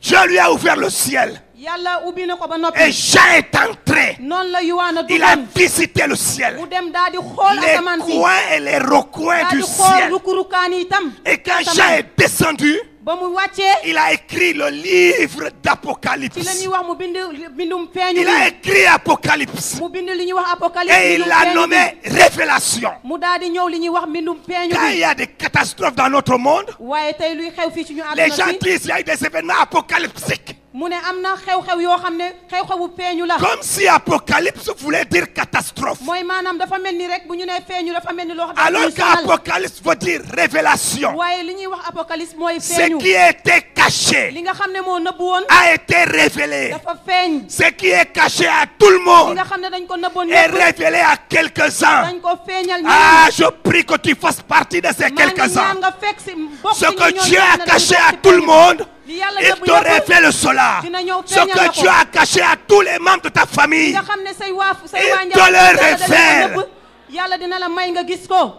Dieu lui a ouvert le ciel. yàlla ubbi na ko ba Et noppi Jean est entré. noonu la Yohana Il a duggoon visité le ciel. mu dem daal di xool Les asamaan si coins et les recoins daal du di xool ciel. rukurukaan yi itam Et quand asamaan. Jean est descendu, ba mu wàccee il a écrit le livre ci la d'Apocalypse. ñuy wax mu bind bindum feeñu Il a bi écrit Apocalypse. mu bind li ñuy wax apocalypse Et il bindum l'a feeñu nommé bi. révélation. mu daal di ñëw li ñuy wax mbindum feeñu Quand il bi y a des catastrophes dans notre monde, waaye tey luy xew fii ci ñu les àdduna gens si disent qu'il y a eu des événements apocalyptiques. mu ne am na xew-xew yoo xam ne xew-xewu feeñu la. Comme si Apocalypse voulait dire catastrophe. mooy maanaam dafa mel ni rek bu ñu nee feeñu dafa mel ni loo xam ne Alors qu'Apocalypse veut dire révélation. waaye li ñuy wax apocalypse mooy Ce feeñu. qui était caché li nga xam ne moo nëbbu woon. a été révélé. dafa feeñ. Ce qui est caché à tout le li monde nga xam ne dañ ko nëbboon est ñëpp. révélé à quelques-uns. dañ ko feeñal Ah, je prie que tu fasses partie de ces maa ngi ñaan quelques-uns. nga fekk si bokk Ce ci que ñooñu Dieu nga a xam ne dañ caché bokk à ci tout le feeñu. monde, li yàlla il nëbbu te yëpp révèle cela. dina ñëw Ce feeñal la que ko. Dieu a caché à tous les membres de ta famille, nga xam ne say waa say Il waa te njaboot le yàlla da leen ko révèle. nëbb. yàlla dina la may nga gis ko.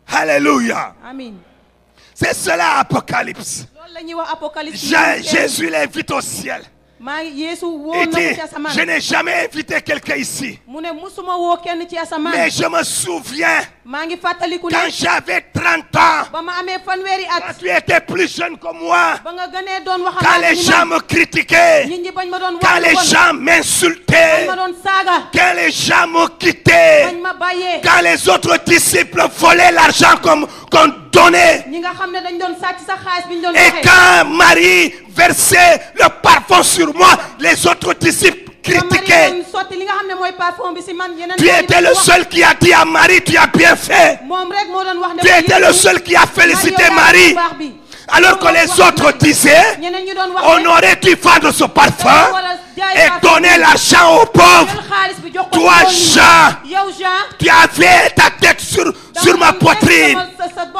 alléluia. Amin. C'est cela Apocalypse. loolu la ñuy wax apocalypse. Jésus l'invite au ciel. maa ngi Yeesu woo Il na ko dit, ci asamaan. je n'ai jamais invité quelqu'un ici, mu ne musuma woo kenn ci asamaan. mais je me souviens maa ngi fàttaliku quand ne j'avais 30 ans, ba ma amee fanweeri quand at. tu étais plus jeune que moi, ba nga gënee doon quand waxambaane les ni gens man. me critiquaient, nit ñi bañ ma doon quand wax les lu bon. gens bañ m'insultaient, ma doon saaga. quand les gens me quittaient, bañ ma bàyyee. quand les autres disciples volaient l'argent qu'on donnait, ñi nga xam ne dañ doon sàcc sa xaalis bi ñu doon et joxe. quand Marie versait le parfum sur moi, les autres disciples ba Marie critiquaient. doon sotti li nga xam ne mooy parfum bi si man yeneen Tu étais le seul qui a dit à Marie, tu as bien fait. moom rek moo doon wax ne Tu étais le seul qui a félicité Marie. Alors que les autres disaient, ñeneen ñi doon wax on aurait dû vendre ce parfum et donner l'argent aux pauvres. jël xaalis bi jox ko Toi, ci Jean, yow Jean tu avais ta tête sur ma poitrine.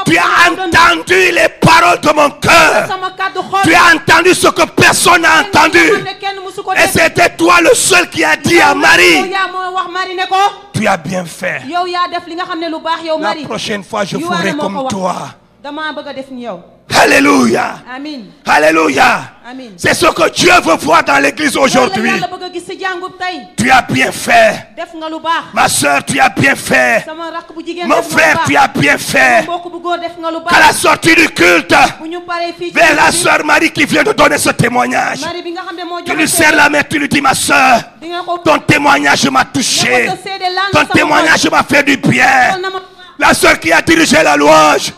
Tu as entendu les paroles de mon cœur. sama kàddu xol. Tu as entendu ce que personne n'a entendu. kenn musu ko Et dégg. c'était toi le seul qui a dit à yow Marie, yaa moo wax Marie ne ko. tu as bien fait. yow yaa def li nga xam ne lu baax yow La Marie. prochaine fois, je Yohana ferai moo ko comme wax. toi. damaa bëgg a def ni yow. Alléluia. Amin. Alléluia. Amin. C'est ce que Dieu veut voir dans l'église aujourd'hui. loolu la yàlla bëgg a gis si jàngub tey. Tu as bien fait. def nga lu baax. Ma soeur, tu as bien fait. sama rakk bu jigéen Mon def nga lu frère, baax. tu as bien fait. mbokk bu góor def nga lu À la baax. sortie du culte, bu ñu paree fii ci vers la bi, soeur Marie qui vient de donner ce témoignage. Marie bi nga xam ne moo Tu lui joxe serres la main, tu lui dis, ma soeur, di nga ko ton témoignage m'a touché. Ton témoignage m'a fait du bien. La soeur qui a dirigé la louange,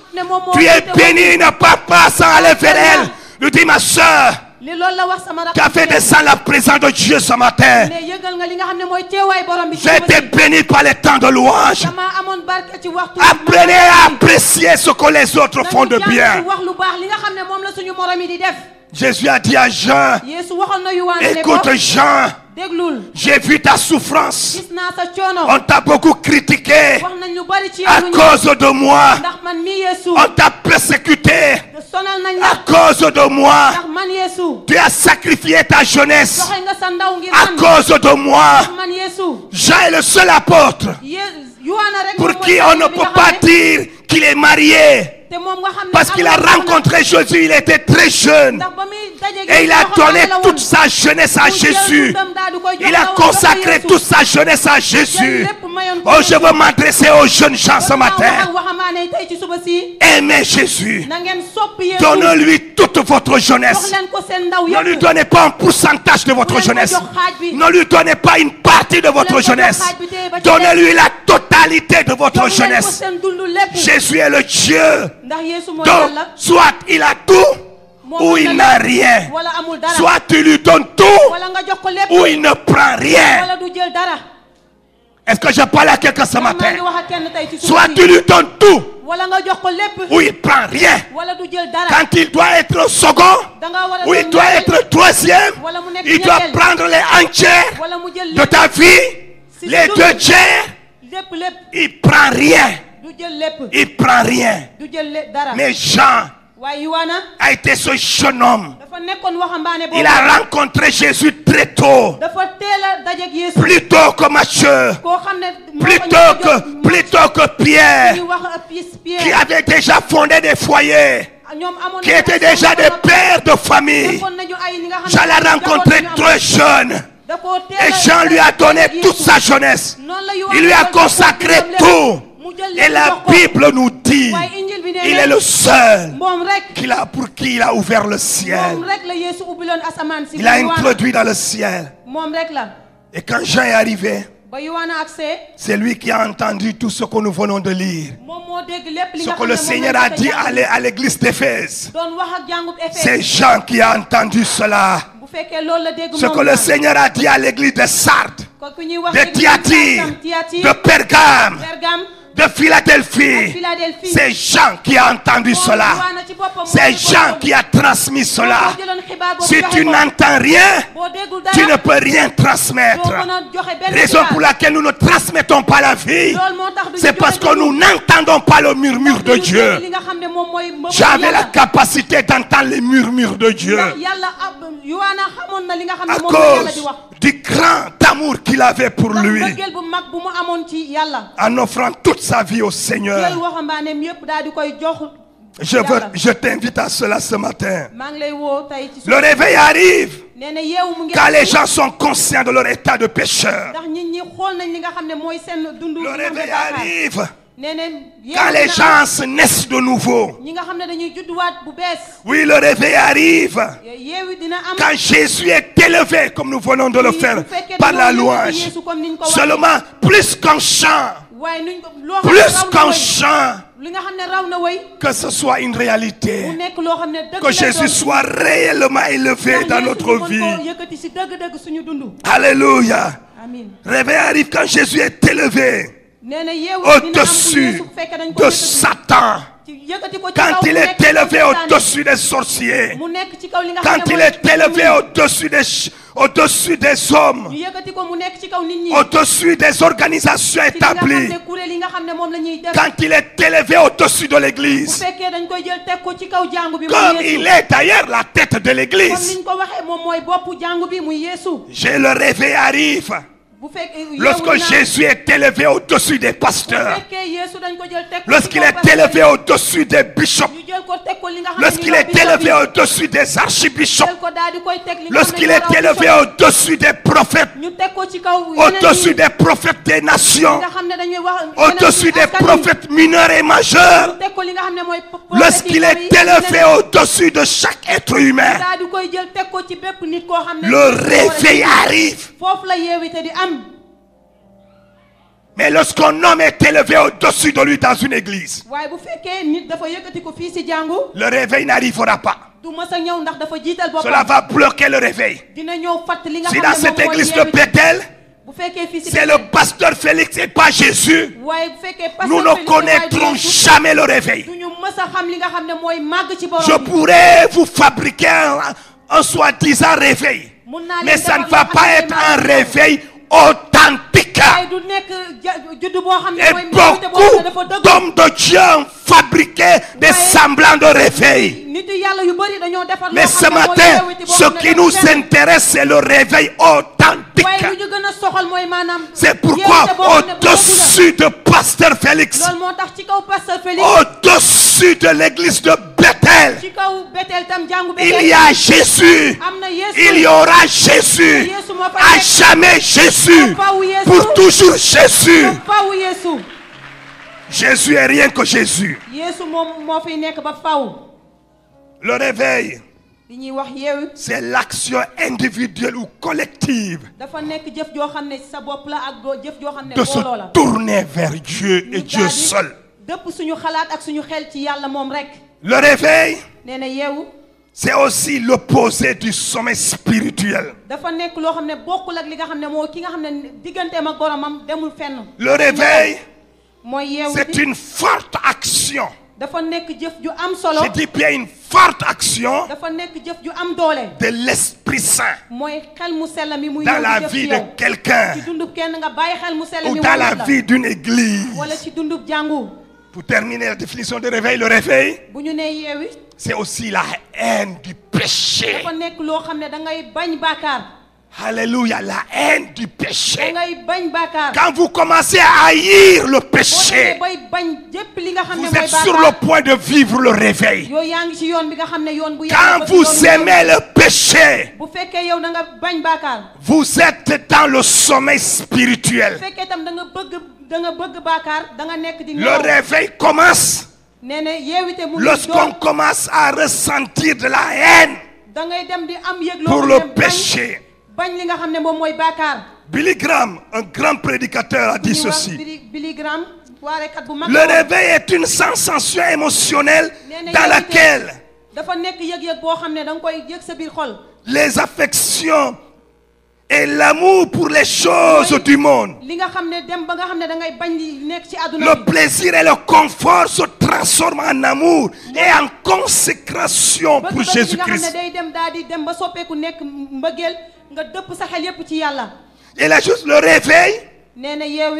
tu es bénie, ne pars pas sans aller vers elle. Lui dis, ma soeur, li loolu la wax sama rakk tu as fait descendre la présence de Dieu ce matin. ne yëgal nga li nga xam ne mooy teewaay borom bi ci J'ai été béni par les temps de louange. dama amoon barke ci waxtu Apprenez à apprécier ce que les autres font de ci bien. wax lu baax li nga xam ne moom la suñu morom yi di def. Jésus a dit à Jean, Yeesu waxoon na Yohana ne ko écoute Jean, déglul j'ai vu ta souffrance. gis naa sa coono. On t'a beaucoup critiqué wax nañ lu bari ci à yow lu cause de moi. ndax man mi Yeesu On t'a persécuté sonal nañ à la cause de moi. ndax man Yeesu Tu as sacrifié ta jeunesse joxe nga sa ndaw ngir à man cause de moi. ndax man Yeesu Jean est le seul apôtre Yohana rek pour moom qui mooy on ne bi nga peut pas xam ne- dire qu'il est marié. te moom nga xam ne Parce qu'il a amul soxna. rencontré Jésus, il était très jeune. ndax ba muy dajeeg Et il a Yeesu donné waxambaane la toute woon. sa jeunesse à Mu jël Jésus. dundam daal di koy jox Il a la woon, jox ko consacré Yeesu. toute sa jeunesse à Jésus. Jël lépp mayoon ko Oh, je Yeesu. veux m'adresser aux jeunes gens ce Loolu laa wax matin. ak waxambaane yi tey ci suba si Aimez Jésus. na ngeen sopp Yeesu. Donnez-lui toute votre jox jeunesse. leen ko seen ndaw Ne lui yëpp. donnez pas un pourcentage de votre Bu leen ko jeunesse. jox xaaj bi. Ne lui donnez pas une partie de votre Bu leen ko jox jeunesse. xaaj bi tey ba ci Donnez-lui la totalité de votre jox leen ko jeunesse. seen dund lépp. Jésus est le Dieu. ndax Yeesu mooy Donc, Yàlla. soit il a tout Moom ou am il na n'a lépp, rien. wala amul dara. Soit tu lui donnes tout wala nga jox ko lépp. ou il ne prend rien. wala du jël dara. Est-ce que je parle à quelqu'un ce maa matin? ngi wax ak kenn tey ci suba Soit si. tu lui donnes tout wala nga jox ko lépp. ou il prend rien. wala du jël dara. Quand il doit être second da nga war a ou il doon doit ñaareel. être troisième, wala mu nekk il doit ñetteel. prendre les entières wala mu jël de ta vie, Si les tu deux donnes- tiers. lépp. Il prend rien. du jël lépp. Il prend rien. du jël dara. Mais Jean waaye Yohana a été ce jeune homme. dafa nekkoon waxambaane boobu. Il a rencontré Jésus très tôt. dafa teel a dajeeg Yeesu. Plus tôt que Matthieu. koo xam ne moo ko Plus njëkk tôt a que, jot. plus tôt que Pierre. ñuy wax Qui Pierre. avait déjà fondé des foyers. ñoom amoon Qui nañu étaient ay déjà soxna des ba noppi. pères de famille. Defoon nañu ay ñi nga xam ne Jean l'a rencontré jaboot nañu am. très jeune. Da koo teel Et a Jean lui a donné dajeeg toute Yeesu. sa jeunesse. Noonu la Yohana Il lui a jël ko consacré jël lépp. tout. Mu jël Et lépp la jox ko. Bible nous dit, waaye Injil bi nee il na est le seul moom rek. pour qui il a ouvert le ciel. moom rek la Yeesu ubbiloon asamaan si. Il a Yohana. introduit dans le ciel. moom rek la. Et quand Jean est arrivé, ba Yohana agsee. c'est lui qui a entendu tout ce que nous venons de lire. moom moo dégg lépp li Ce nga que xam le ne Seigneur moom a lañ dit jot a jàng. à l'église d'Éphèse. doon wax ak jàngub Éphèse. C'est Jean qui a entendu cela. bu Ce que le Seigneur a dit à l'église de Sardes, de Thyatire, de Pergame, de Philadelphie. C'est Jean qui a entendu cela. C'est Jean qui a transmis cela. Si tu n'entends rien, tu ne peux rien transmettre. Raison pour laquelle nous ne transmettons pas la vie, c'est parce que nous n'entendons pas le murmure de Dieu. J'avais la capacité d'entendre les murmures de Dieu à cause du grand amour qu'il avait pour lui, en offrant toute sa vie au Seigneur. Je t'invite à cela ce matin. Le réveil arrive quand les gens sont conscients de leur état de pécheur. Le réveil arrive quand les gens se naissent de nouveau. Oui, le réveil arrive quand Jésus est élevé, comme nous venons de le faire par la louange. Seulement, plus qu'un chant, que ce soit une réalité, que Jésus soit réellement élevé dans notre vie. Alléluia. Réveil arrive quand Jésus est élevé au-dessus de Satan. Quand il est élevé au-dessus des sorciers, quand il est élevé au-dessus des hommes, au-dessus des organisations établies, quand il est élevé au-dessus de l'église, comme il est d'ailleurs la tête de l'église. Le réveil arrive lorsque Jésus est élevé au-dessus des pasteurs, lorsqu'il est élevé au-dessus des bishops, lorsqu'il est élevé au-dessus des archibishops, lorsqu'il est élevé au-dessus des prophètes, au-dessus des prophètes des nations, au-dessus des prophètes mineurs et majeurs, lorsqu'il est élevé au-dessus de chaque être humain, le réveil arrive. Mais lorsqu'un homme est élevé au-dessus de lui dans une église, le réveil n'arrivera pas. Cela va bloquer le réveil. Si dans cette église de Bethel, c'est le pasteur Félix et pas Jésus, nous ne connaîtrons jamais le réveil. Je pourrais vous fabriquer un soi-disant réveil, mais ça ne va pas être un réveil authentique. Et beaucoup d'hommes de Dieu ont fabriqué des semblants de réveil. Mais ce matin, ce qui nous intéresse, c'est le réveil authentique. C'est pourquoi au-dessus de Pasteur Félix, au-dessus de l'église de Bethel, il y a Jésus, il y aura Jésus, à jamais Jésus, pour toujours Jésus. Jésus est rien que Jésus. Le réveil, c'est l'action individuelle ou collective de se tourner vers Dieu et Dieu seul. Le réveil, c'est aussi l'opposé du sommeil spirituel. Le réveil, c'est une forte action. Je dis bien une forte action de l'Esprit Saint dans la vie de quelqu'un ou dans la vie d'une église. Pour terminer la définition de réveil, le réveil, c'est aussi la haine du péché. Alléluia, la haine du péché. Quand vous commencez à haïr le péché, vous êtes sur le point de vivre le réveil. Quand vous aimez le péché, vous êtes dans le sommeil spirituel. Le réveil commence lorsqu'on commence à ressentir de la haine pour le péché. Billy Graham, un grand prédicateur, a dit ceci. Le réveil est une sensation émotionnelle dans laquelle les affections et l'amour pour les choses du monde. Le plaisir et le confort se transforment en amour et en consécration pour Jésus-Christ. Et là, juste le réveil,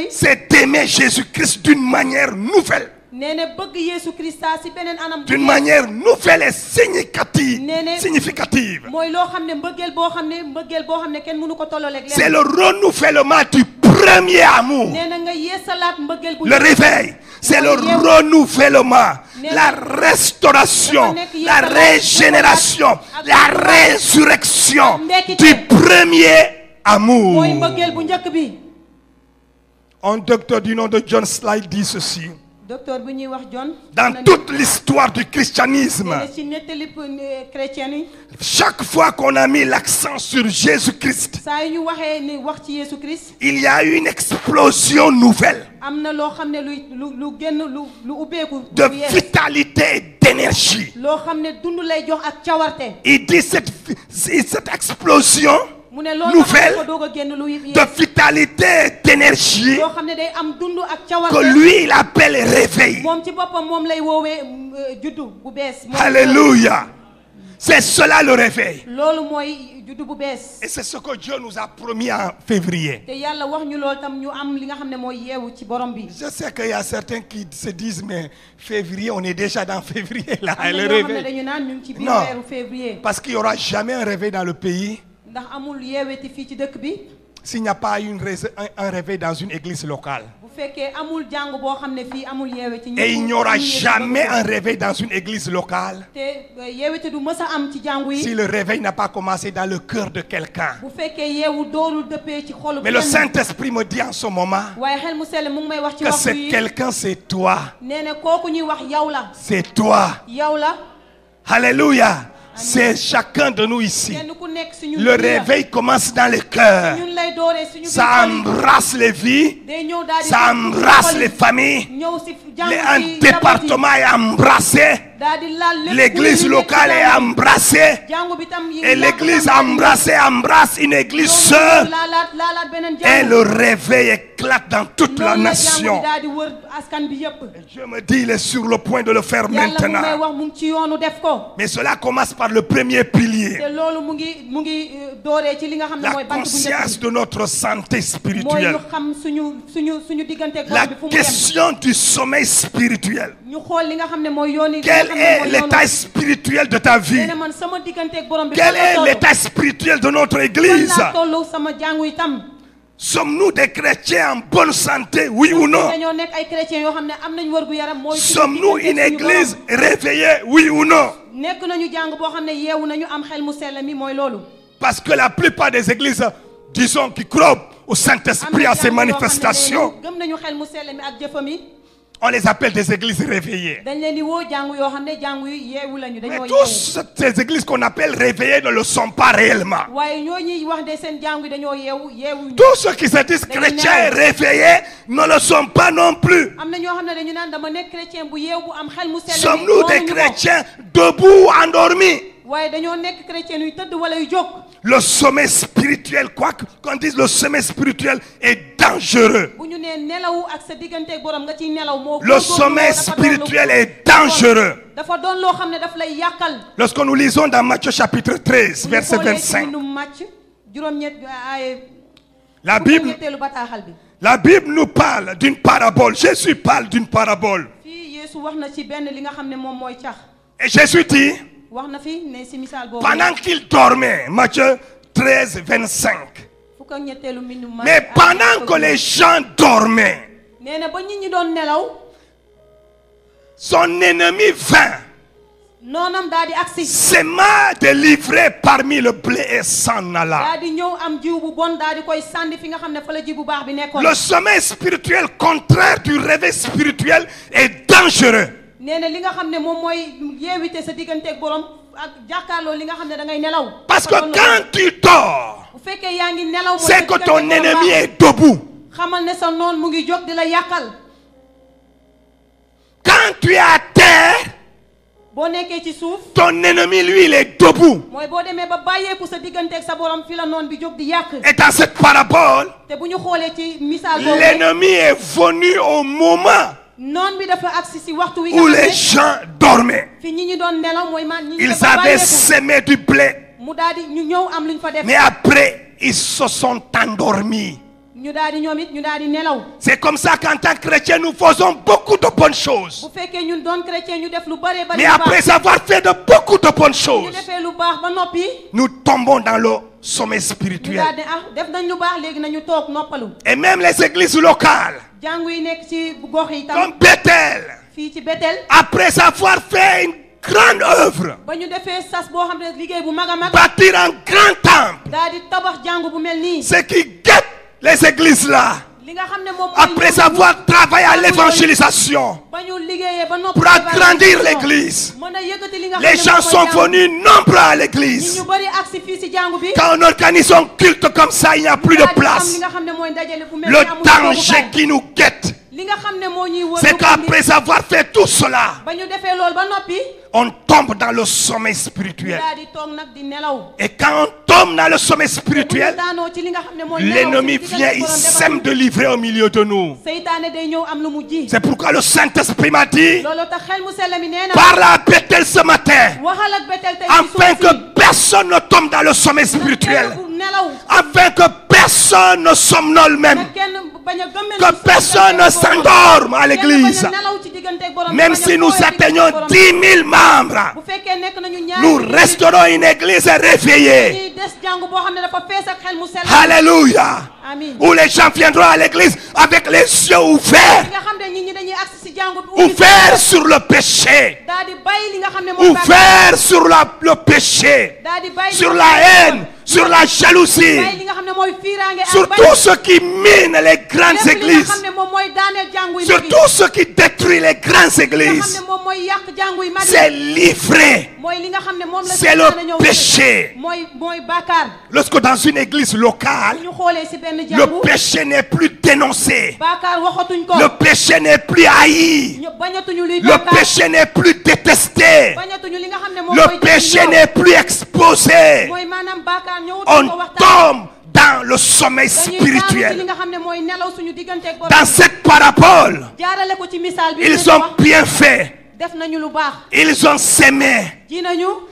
c'est d'aimer Jésus-Christ d'une manière nouvelle. D'une manière nouvelle et significative. C'est le renouvellement du premier amour. Le réveil, c'est le renouvellement, la restauration, la régénération, la résurrection du premier amour. Un docteur du nom de John Slide dit ceci. Dans toute l'histoire du christianisme, chaque fois qu'on a mis l'accent sur Jésus-Christ, il y a eu une explosion nouvelle de vitalité et d'énergie. Il dit cette explosion nouvelle de vitalité et d'énergie que lui il appelle réveil. Alléluia. C'est cela le réveil. Et c'est ce que Dieu nous a promis en février. Je sais qu'il y a certains qui se disent mais février, on est déjà dans février là. Le réveil. Non, parce qu'il n'y aura jamais un réveil dans le pays s'il n'y a pas un réveil dans une église locale. Et il n'y aura jamais un réveil dans une église locale si le réveil n'a pas commencé dans le cœur de quelqu'un. Mais le Saint-Esprit me dit en ce moment que c'est quelqu'un, c'est toi. C'est toi. Alléluia. C'est chacun de nous ici. Le réveil commence dans le cœur. Ça embrasse les vies. Ça embrasse les familles. Un département est embrassé. L'église locale est embrassée. Et l'église embrassée embrasse une église sœur. Et le réveil éclate dans toute la nation. Et je me dis, il est sur le point de le faire maintenant. Mais cela commence par le premier pilier. La conscience de notre santé spirituelle. La question du sommeil spirituel. Quel est l'état spirituel de ta vie? Quel est l'état spirituel de notre église? Sommes-nous des chrétiens en bonne santé, oui ou non? Sommes-nous une église réveillée, oui ou non? Parce que la plupart des églises, disons, qui croient au Saint-Esprit, à ses manifestations, on les appelle des églises réveillées. Mais toutes ces églises qu'on appelle réveillées ne le sont pas réellement. Tous ceux qui se disent chrétiens et réveillés ne le sont pas non plus. Sommes-nous des chrétiens debout ou endormis? Le sommeil spirituel, quoi qu'on dise, le sommeil spirituel est dangereux. Le sommeil spirituel est dangereux. Lorsque nous lisons dans Matthieu chapitre 13, verset 25, la Bible nous parle d'une parabole. Jésus parle d'une parabole. Et Jésus dit, pendant qu'il dormait, Matthieu 13, 25. Mais pendant que les gens dormaient, son ennemi vint, s'aima de livrer parmi le blé et s'en alla. Le sommeil spirituel contraire du réveil spirituel est dangereux. Parce que quand tu dors, c'est que ton ennemi est debout. Quand tu es à terre, ton ennemi, lui, il est debout. Et dans cette parabole, l'ennemi est venu au moment où les gens dormaient. Ils avaient semé du blé. Mais après, ils se sont endormis. C'est comme ça qu'en tant que chrétien, nous faisons beaucoup de bonnes choses. Mais après avoir fait de beaucoup de bonnes choses, nous tombons dans le sommeil spirituel. Et même les églises locales, comme Bethel, après avoir fait une grande œuvre, bâtir un grand temple, ce qui guette les églises là, après avoir travaillé à l'évangélisation pour agrandir l'église, les gens sont venus nombreux à l'église. Quand on organise un culte comme ça, il n'y a plus de place. Le danger qui nous guette, c'est qu'après avoir fait tout cela, on tombe dans le sommeil spirituel. Et quand on tombe dans le sommeil spirituel, l'ennemi vient, il sème de livrer au milieu de nous. C'est pourquoi le Saint-Esprit m'a dit, parle à Bethel ce matin, afin que personne ne tombe dans le sommeil spirituel, afin que personne ne somnole même, que personne ne s'endorme à l'église. Même si nous atteignons 10 000 membres, nous resterons une église réveillée. Alléluia. Où les gens viendront à l'église avec les yeux ouverts, ouverts sur le péché, ouverts sur le péché, sur la haine, sur la jalousie, sur tout ce qui mine les grandes églises, sur tout ce qui détruit les grandes églises. C'est livré. C'est le péché. Lorsque dans une église locale, le péché n'est plus dénoncé, le péché n'est plus haï, le péché n'est plus détesté, le péché n'est plus exposé, on tombe dans le sommeil spirituel. Dans cette parabole, ils ont bien fait. Ils ont sémé.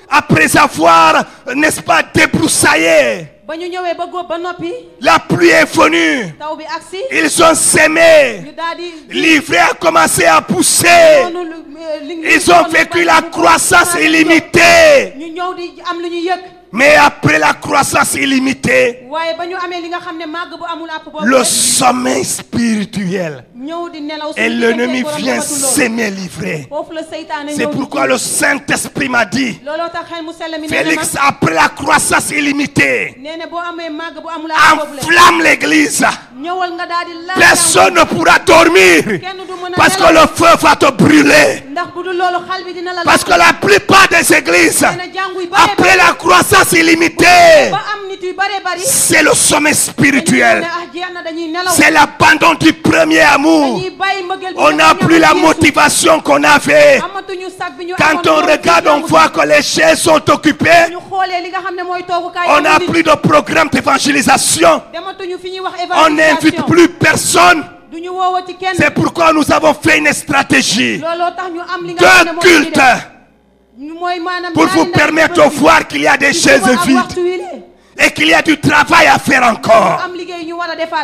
Après avoir, n'est-ce pas, débroussaillé. La pluie est venue. Ils ont sémé. L'ivraie a commencé à pousser. Ils ont vécu la croissance illimitée. Mais après la croissance illimitée, le sommeil spirituel, et l'ennemi vient s'aimer livrer. C'est pourquoi le Saint-Esprit m'a dit, Félix, après la croissance illimitée, enflamme l'église. Personne ne pourra dormir parce que le feu va te brûler. Parce que la plupart des églises, après la croissance illimitée, c'est le sommeil spirituel. C'est l'abandon du premier amour. On n'a plus la motivation qu'on avait. Quand on regarde, on voit que les chaises sont occupées. On n'a plus de programme d'évangélisation. On n'invite plus personne. C'est pourquoi nous avons fait une stratégie de culte pour vous permettre de voir qu'il y a des chaises vides et qu'il y a du travail à faire encore.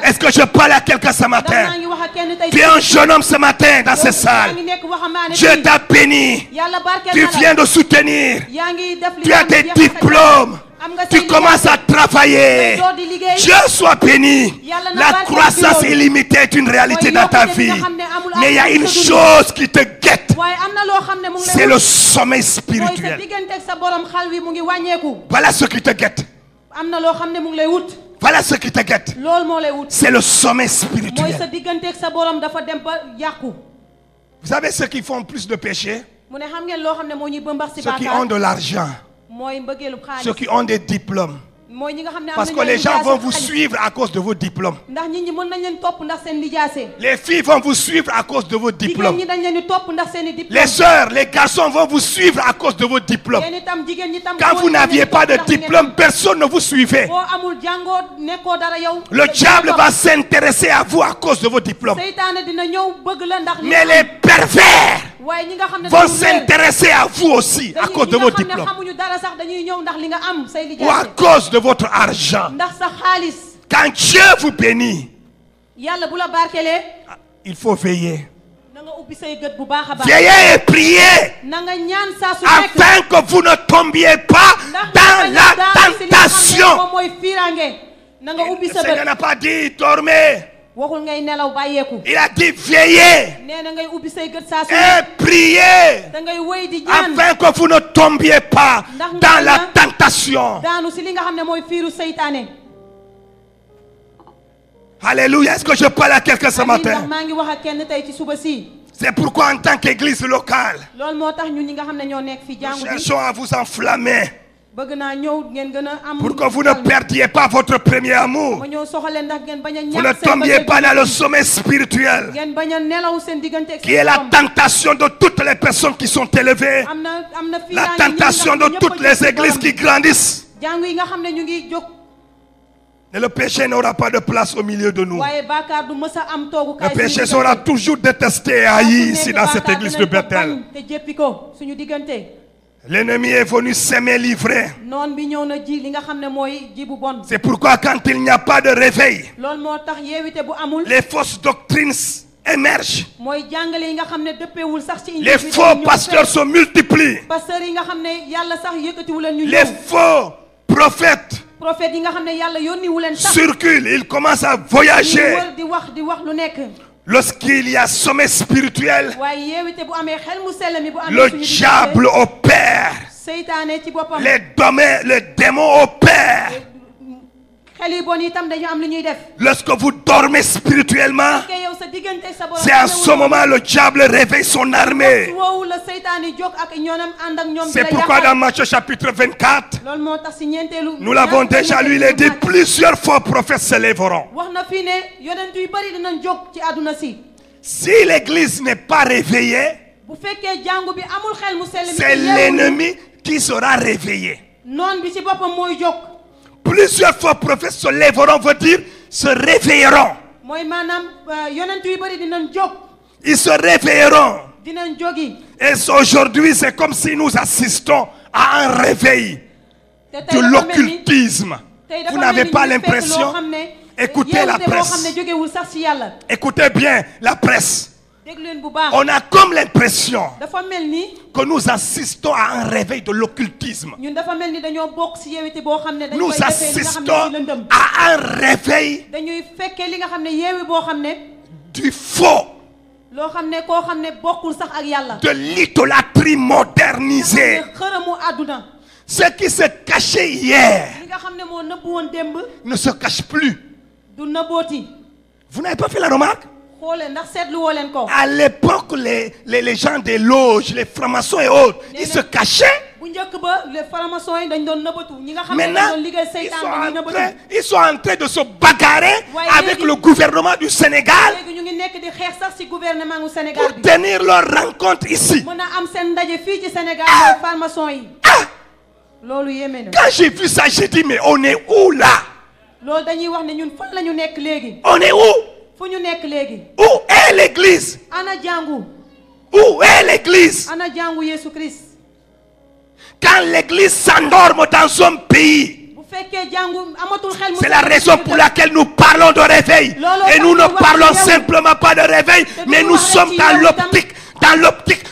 Est-ce que je parle à quelqu'un ce matin? Tu es un jeune homme ce matin dans cette salle. Dieu t'a béni. Tu viens de soutenir. Tu as des diplômes. Tu commences à travailler. Dieu soit béni. La croissance illimitée est une réalité dans ta vie. Mais il y a une chose qui te guette. C'est le sommeil spirituel. Voilà ce qui te guette. Voilà ce qui te guette. C'est le sommeil spirituel. Vous savez ceux qui font plus de péché? Ceux qui ont de l'argent, ceux qui ont des diplômes, Parce que les gens vont vous suivre à cause de vos diplômes. Les filles vont vous suivre à cause de vos diplômes. Les sœurs, les garçons vont vous suivre à cause de vos diplômes. Quand vous n'aviez pas de diplôme, personne ne vous suivait. Le diable va s'intéresser à vous à cause de vos diplômes. Mais les pervers vont s'intéresser à vous aussi à cause de vos diplômes. Ou à cause de votre argent. Quand Dieu vous bénit, il faut veiller. Veillez et priez afin que vous ne tombiez pas dans la tentation. Le Seigneur n'a pas dit dormez. Il a dit veillez et priez afin que vous ne tombiez pas dans la tentation. Alléluia. Est-ce que je parle à quelqu'un ce matin? C'est pourquoi en tant qu'église locale, nous cherchons à vous enflammer pour que vous ne perdiez pas votre premier amour. Vous ne tombiez pas dans le sommet spirituel qui est la tentation de toutes les personnes qui sont élevées, la tentation de toutes les églises qui grandissent. Et le péché n'aura pas de place au milieu de nous. Le péché sera toujours détesté et haï ici dans cette église de Bethel. L'ennemi est venu s'aimer livrer. C'est pourquoi quand il n'y a pas de réveil, les fausses doctrines émergent. Les faux pasteurs se multiplient. Les faux prophètes circulent, ils commencent à voyager. Lorsqu'il y a sommet spirituel, le diable opère. Les démons opèrent. Lorsque vous dormez spirituellement, c'est en ce moment le diable réveille son armée. C'est pourquoi dans Matthieu chapitre 24, nous l'avons déjà lu, il est dit plusieurs faux prophètes se lèveront. Si l'église n'est pas réveillée, c'est l'ennemi qui sera réveillé. Plusieurs fois prophètes se lèveront, veut dire se réveilleront. Ils se réveilleront. Et aujourd'hui, c'est comme si nous assistons à un réveil de l'occultisme. Vous n'avez pas l'impression? Écoutez la presse. Écoutez bien la presse. On a comme l'impression que nous assistons à un réveil de l'occultisme. Nous assistons à un réveil du faux, de l'idolâtrie modernisée. Ce qui se cachait hier ne se cache plus. Vous n'avez pas fait la remarque? À l'époque, les gens des loges, les francs-maçons et autres, ils se cachaient. Maintenant, ils sont en train de se bagarrer avec le gouvernement du Sénégal pour tenir leur rencontre ici. Quand j'ai vu ça, j'ai dit, mais on est où là? On est où? Où est l'église? Où est l'église? Quand l'église s'endorme dans un pays, c'est la raison pour laquelle nous parlons de réveil. Et nous ne parlons simplement pas de réveil, mais nous sommes dans l'optique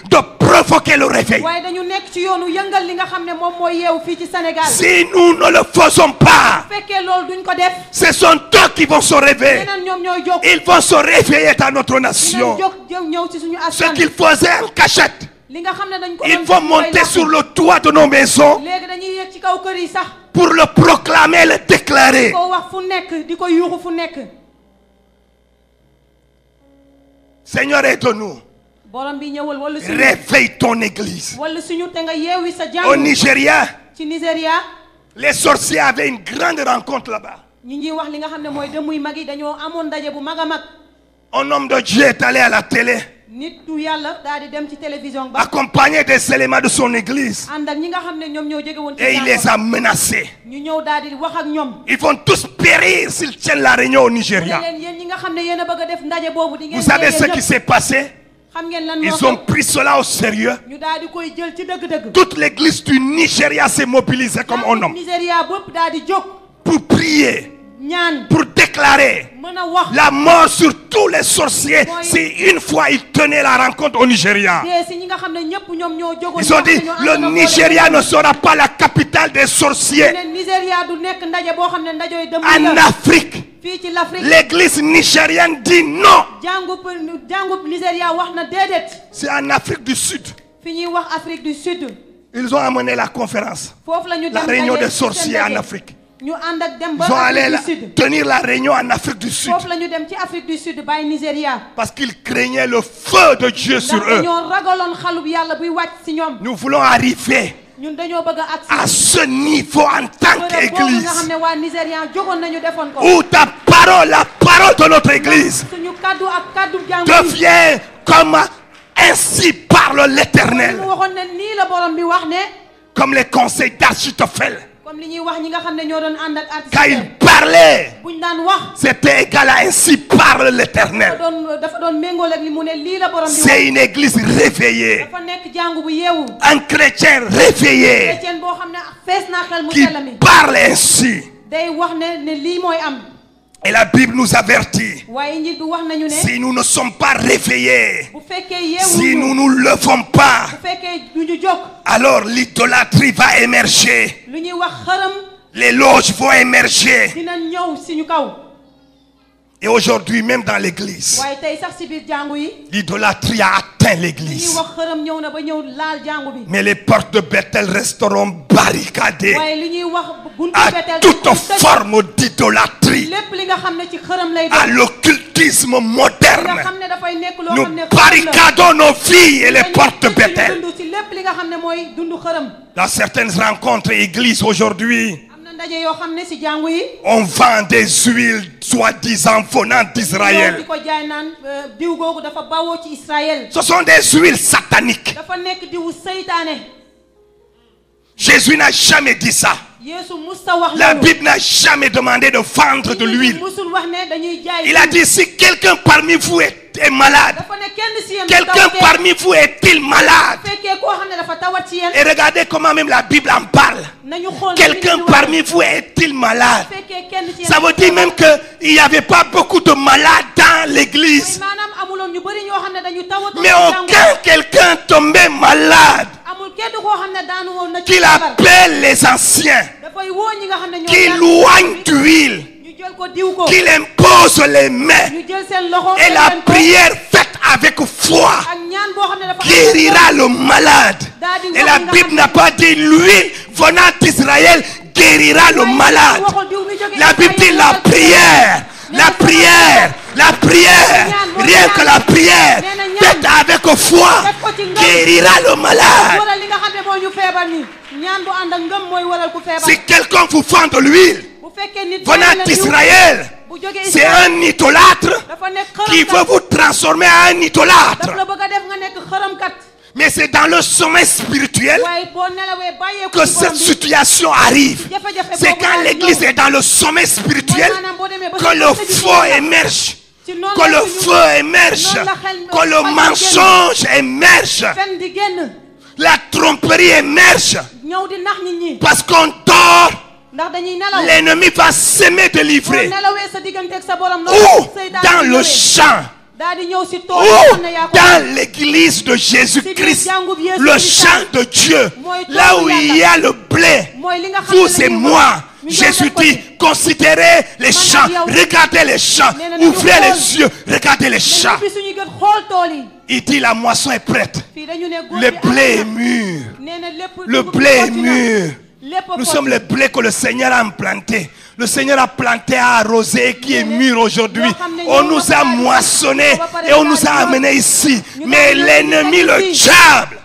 de provoquer le réveil. Si nous ne le faisons pas, ce sont eux qui vont se réveiller. Ils vont se réveiller dans notre nation. Ce qu'ils faisaient en cachette, ils vont monter sur le toit de nos maisons pour le proclamer, le déclarer. Seigneur, aide-nous. Réveille ton église. Au Nigeria, Les sorciers avaient une grande rencontre là-bas. Un homme de Dieu est allé à la télé, accompagné des éléments de son église, et il les a menacés. Ils vont tous périr s'ils tiennent la réunion au Nigeria. Vous savez ce qui s'est passé? Ils ont pris cela au sérieux. Toute l'église du Nigeria s'est mobilisée comme un homme pour prier, pour déclarer la mort sur tous les sorciers si une fois ils tenaient la rencontre au Nigeria. Ils ont dit, le Nigeria ne sera pas la capitale des sorciers. En Afrique, l'église nigérienne dit non. C'est en Afrique du Sud. Ils ont amené la conférence, la réunion des sorciers en Afrique. Ils sont allés tenir la réunion en Afrique du Sud. Parce qu'ils craignaient le feu de Dieu sur eux. Nous voulons arriver à ce niveau en tant qu'église, où ta parole, la parole de notre église, devient comme ainsi parle l'Éternel. Comme les conseils d'Achitophel. Quand il parlait, c'était égal à ainsi parle l'Éternel. C'est une église réveillée, un chrétien réveillé qui parle ainsi. Et la Bible nous avertit, si nous ne sommes pas réveillés, si nous ne nous levons pas, alors l'idolâtrie va émerger. Les loges vont émerger. Et aujourd'hui, même dans l'église, l'idolâtrie a atteint l'église. Mais les portes de Bethel resteront barricadées à toute forme d'idolâtrie, à l'occultisme moderne. Nous barricadons nos vies et les portes de Bethel. Dans certaines rencontres et églises aujourd'hui, on vend des huiles soi-disant venant d'Israël. Ce sont des huiles sataniques. Jésus n'a jamais dit ça. La Bible n'a jamais demandé de vendre de l'huile. Il a dit, si quelqu'un parmi vous est malade, quelqu'un parmi vous est-il malade? Et regardez comment même la Bible en parle. Quelqu'un parmi vous est-il malade? Ça veut dire même qu'il n'y avait pas beaucoup de malades dans l'église. Mais aucun quelqu'un tombait malade qu'il appelle les anciens, qu'il loigne d'huile, qu'il impose les mains, et la prière faite avec foi guérira le malade. Et la Bible n'a pas dit l'huile venant d'Israël guérira le malade. La Bible dit la prière, la prière, la prière, rien que la prière faite avec foi guérira le malade. Si quelqu'un vous vend de l'huile venant d'Israël, c'est un idolâtre qui veut vous transformer en un idolâtre. Mais c'est dans le sommet spirituel que cette situation arrive. C'est quand l'église est dans le sommet spirituel que le feu émerge. Que le feu émerge. Que le mensonge émerge. La tromperie émerge. Parce qu'on dort. L'ennemi va s'aimer de livrer. Ou dans le champ. Ou dans l'église de Jésus-Christ, le champ de Dieu, là où il y a le blé, vous et moi, Jésus dit, considérez les champs, regardez les champs, ouvrez les yeux, regardez les champs. Il dit, la moisson est prête, le blé est mûr, le blé est mûr. Nous sommes le blé que le Seigneur a implanté. Le Seigneur a planté, a arrosé, qui est mûr aujourd'hui. On nous a moissonné et on nous a amené ici. Mais l'ennemi, le diable,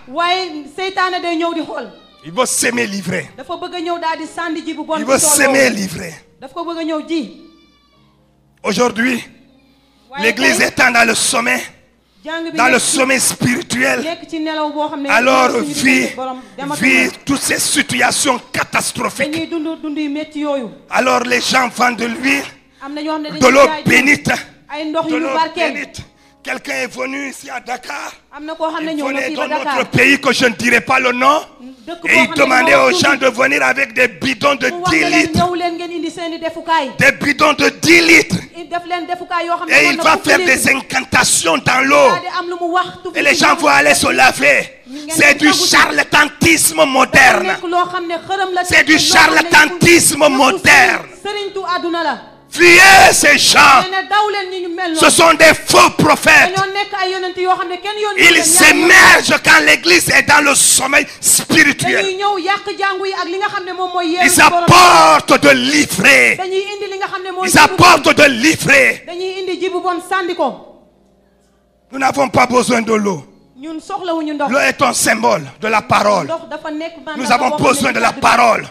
Il veut s'aimer livrer. dafa bëgg a ñëw daal di sànni ji bu bon. Il veut s'aimer livrer. daf ko bëgg a ñëw ji. Aujourd'hui, l'église étant dans le sommet, dans le sommet spirituel, alors vit toutes ces situations catastrophiques. Alors les gens vendent de l'huile, de l'eau bénite, de l'eau bénite. Quelqu'un est venu ici à Dakar, il venait dans notre pays que je ne dirai pas le nom, et il demandait aux gens de venir avec des bidons de 10 litres. Des bidons de 10 litres. Et il va faire des incantations dans l'eau. Et les gens vont aller se laver. C'est du charlatanisme moderne. C'est du charlatanisme moderne. Fuyez ces gens. Ce sont des faux prophètes. Ils s'émergent quand l'église est dans le sommeil spirituel. Ils apportent de l'ivraie. Ils apportent de l'ivraie. Nous n'avons pas besoin de l'eau. L'eau est un symbole de la parole. Nous avons besoin de la parole.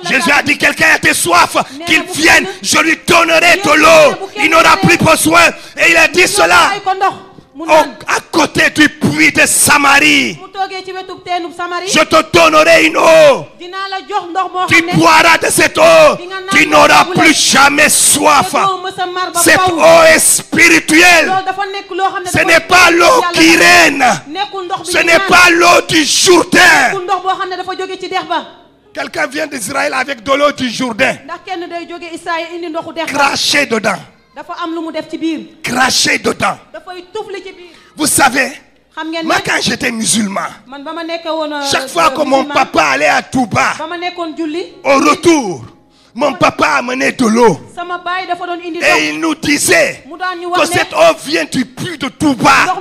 Jésus a dit, quelqu'un a été soif, qu'il vienne, je lui donnerai de l'eau. Il n'aura plus besoin. Et il a dit cela à côté du puits de Samarie. Je te donnerai une eau. Tu boiras de cette eau. Tu n'auras plus jamais soif. Cette eau est spirituelle. Ce n'est pas l'eau qui règne. Ce n'est pas l'eau du Jourdain. Quelqu'un vient d'Israël avec de l'eau du Jourdain. Cracher dedans. Cracher dedans. Vous savez, moi quand j'étais musulman, chaque fois que mon papa allait à Touba, au retour, mon papa amenait de l'eau. Et il nous disait que cette eau vient du puits de Touba.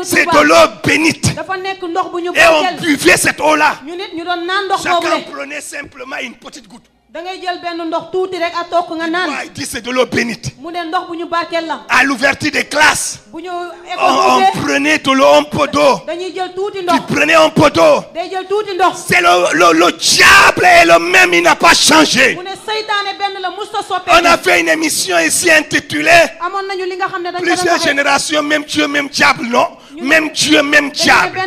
C'est de l'eau bénite. Et on buvait cette eau-là. Chacun prenait simplement une petite goutte. Il dit c'est de l'eau bénite. À l'ouverture des classes, on prenait de l'eau, un peu d'eau. Tu prenais un peu d'eau. C'est le diable est le même, il n'a pas changé. On a fait une émission ici intitulée Plusieurs générations, même Dieu, même diable, non? Même Dieu, même diable.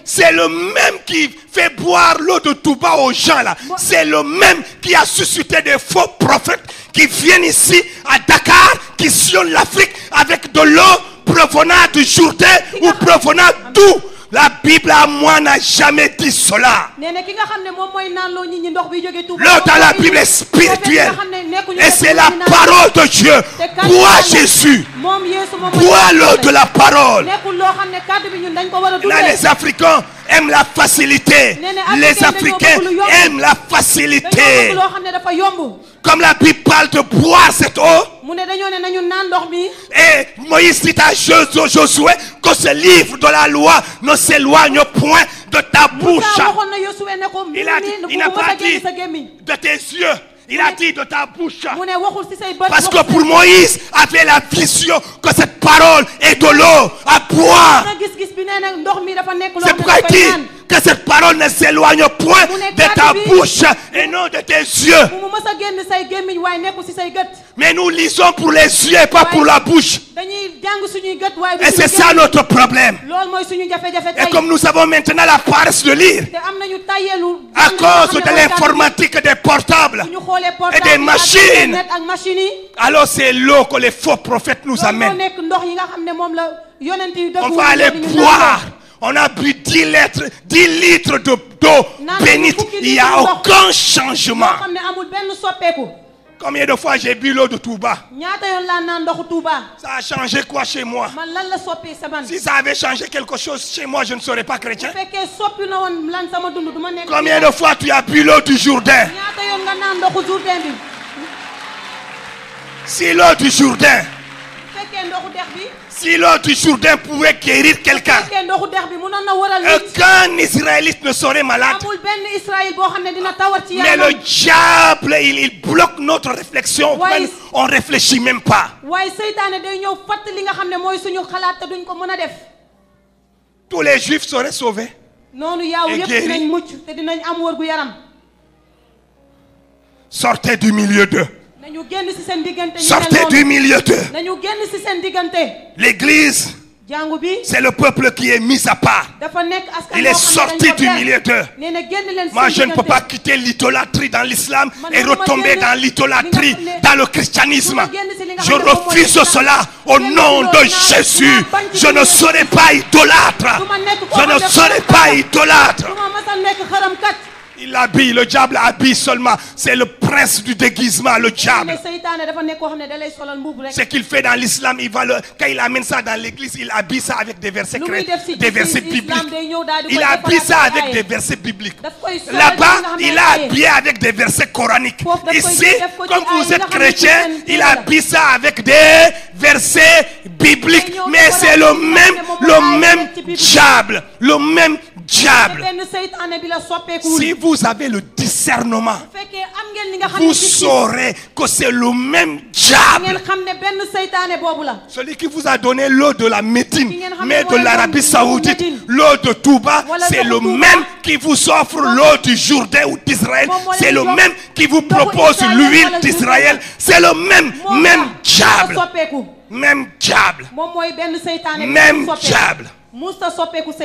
C'est le même qui fait boire l'eau de Touba aux gens là. C'est le même qui a suscité des faux prophètes qui viennent ici à Dakar, qui sillonnent l'Afrique avec de l'eau provenant du Jourdain ou provenant d'où? La Bible à moi n'a jamais dit cela. L'eau dans la Bible est spirituelle. Et c'est la parole de Dieu. Bois Jésus. Bois l'eau de la parole. Là, les Africains aiment la facilité. Les Africains aiment la facilité. Comme la Bible parle de boire cette eau. Et Moïse dit à Josué que ce livre de la loi ne s'éloigne point de ta bouche. Il n'a pas dit de tes yeux. Il a dit de ta bouche. Parce que pour Moïse avait la vision que cette parole est de l'eau à boire. C'est pourquoi il dit que cette parole ne s'éloigne point de ta bouche et non de tes yeux. Mais nous lisons pour les yeux et pas pour la bouche. Et c'est ça notre problème. Et comme nous avons maintenant la paresse de lire, à cause de l'informatique des portables et des machines, alors c'est l'eau que les faux prophètes nous amènent. On va aller boire. On a bu 10 litres d'eau bénite. Il n'y a aucun changement. Combien de fois j'ai bu l'eau de Touba? Ça a changé quoi chez moi? Si ça avait changé quelque chose chez moi, je ne serais pas chrétien. Combien de fois tu as bu l'eau du Jourdain? Si l'eau du Jourdain, si l'eau du Jourdain pouvait guérir quelqu'un, aucun Israélite ne serait malade. Mais le diable, il bloque notre réflexion. On ne réfléchit même pas. Tous les juifs seraient sauvés. Sortez du milieu d'eux. Sortez du milieu d'eux. L'église, c'est le peuple qui est mis à part. Il est sorti du milieu d'eux. Moi, je ne peux pas quitter l'idolâtrie dans l'islam et retomber dans l'idolâtrie dans le christianisme. Je refuse cela au nom de Jésus. Je ne serai pas idolâtre. Je ne serai pas idolâtre. Il habille, le diable habille seulement. C'est le prince du déguisement, le diable. Ce qu'il fait dans l'islam, quand il amène ça dans l'église, il habille ça avec des versets des versets bibliques. Il habille ça avec des versets bibliques. Là-bas, il a habillé avec des versets coraniques. Ici, comme vous êtes chrétien, il habille ça avec des versets bibliques. Mais c'est le même diable. Le même diable. Si vous avez le discernement, vous saurez que c'est le même diable. Celui qui vous a donné l'eau de la Médine, mais de l'Arabie Saoudite, l'eau de Touba, c'est le même qui vous offre l'eau du Jourdain ou d'Israël. C'est le même qui vous propose l'huile d'Israël. C'est le même diable. Même diable. Même diable.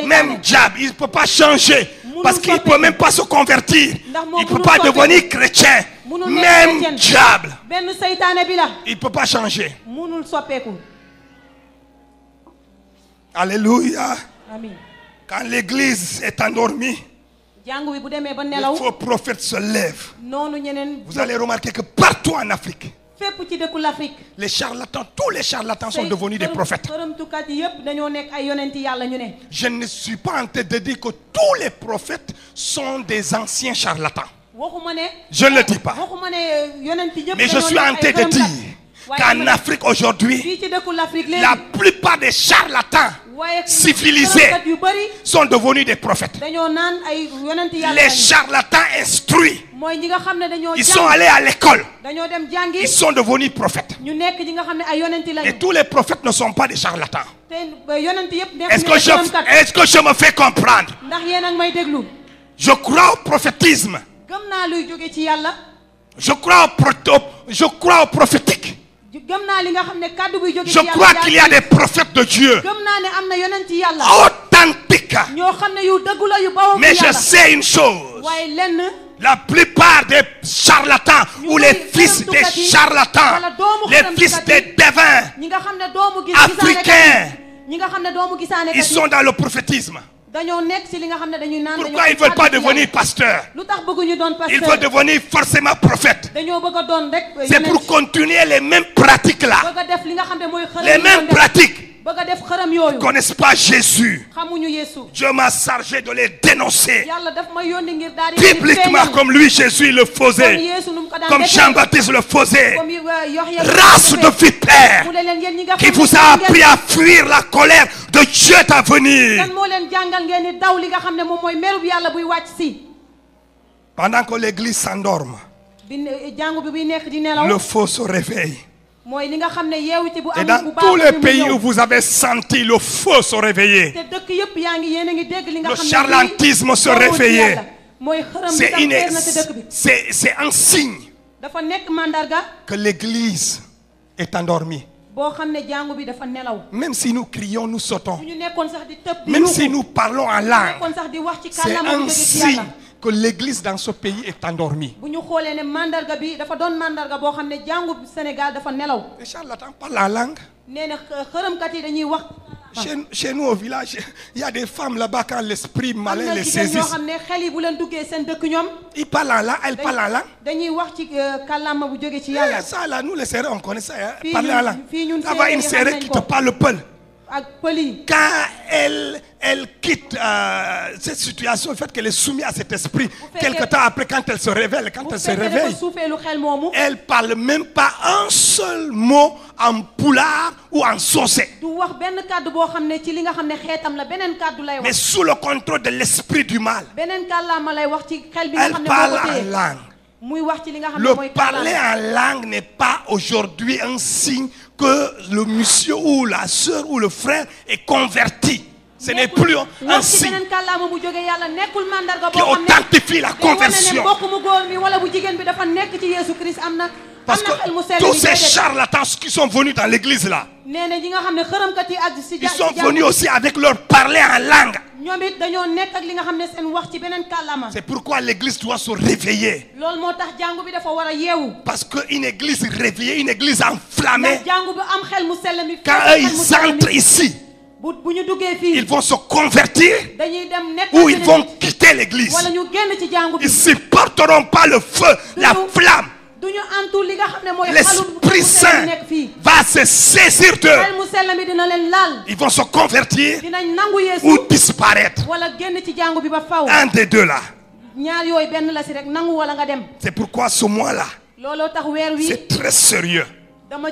Même diable, il ne peut pas changer parce qu'il ne peut même pas se convertir. Il ne peut pas devenir chrétien. Même diable. Il ne peut pas changer. Alléluia. Quand l'église est endormie, le faux prophète se lève. Vous allez remarquer que partout en Afrique, les charlatans, tous les charlatans sont devenus des prophètes. Je ne suis pas en train de dire que tous les prophètes sont des anciens charlatans. Je ne le dis pas. Mais je suis en train de dire qu'en Afrique aujourd'hui, la plupart des charlatans civilisés sont devenus des prophètes. Les charlatans instruits, ils sont allés à l'école. Ils sont devenus prophètes. Et tous les prophètes ne sont pas des charlatans. Est-ce que je me fais comprendre? Je crois au prophétisme. Je crois au prophétique. Je crois qu'il y a des prophètes de Dieu authentiques. Mais je sais une chose. La plupart des charlatans ou les fils des charlatans, les fils des devins africains, ils sont dans le prophétisme. Pourquoi ils ne veulent pas devenir pasteurs? Ils veulent devenir forcément prophètes. C'est pour continuer les mêmes pratiques là. Les mêmes pratiques. Ils ne connaissent pas Jésus. Dieu m'a chargé de les dénoncer bibliquement comme lui Jésus le faisait, comme Jean-Baptiste le faisait. Race de vipères qui vous a appris à fuir la colère de Dieu à venir. Pendant que l'église s'endorme, le faux se réveille. Et dans tous les pays où vous avez senti le faux se réveiller, le charlatanisme se réveiller, c'est un signe que l'église est endormie. Même si nous crions, nous sautons, même si nous parlons en langue, c'est un signe que l'église dans ce pays est endormie. Les charlatans parlent en langue. Chez nous au village, il y a des femmes là-bas quand l'esprit malin les saisit. Ils parlent en langue, elles parlent en langue. Ça là, nous les sérés, on connaît ça. Hein? Parler en langue. Avoir une sérée qui te parle peul. Quand elle quitte cette situation, le fait qu'elle est soumise à cet esprit, quelque temps après, quand elle se réveille, elle ne parle même pas un seul mot en poulard ou en saucé. Mais sous le contrôle de l'esprit du mal, elle parle en langue. Le parler en langue n'est pas aujourd'hui un signe que le monsieur ou la soeur ou le frère est converti. Ce n'est plus un signe qui authentifie la conversion. Parce que tous ces charlatans qui sont venus dans l'église là, ils sont venus aussi avec leur parler en langue. C'est pourquoi l'église doit se réveiller. Parce qu'une église réveillée, une église enflammée, quand ils entrent ici, ils vont se convertir ou ils vont quitter l'église. Ils ne supporteront pas le feu, la flamme. L'Esprit Saint va se saisir d'eux. Ils vont se convertir ou disparaître. Un des deux là. C'est pourquoi ce mois-là, c'est très sérieux. Nous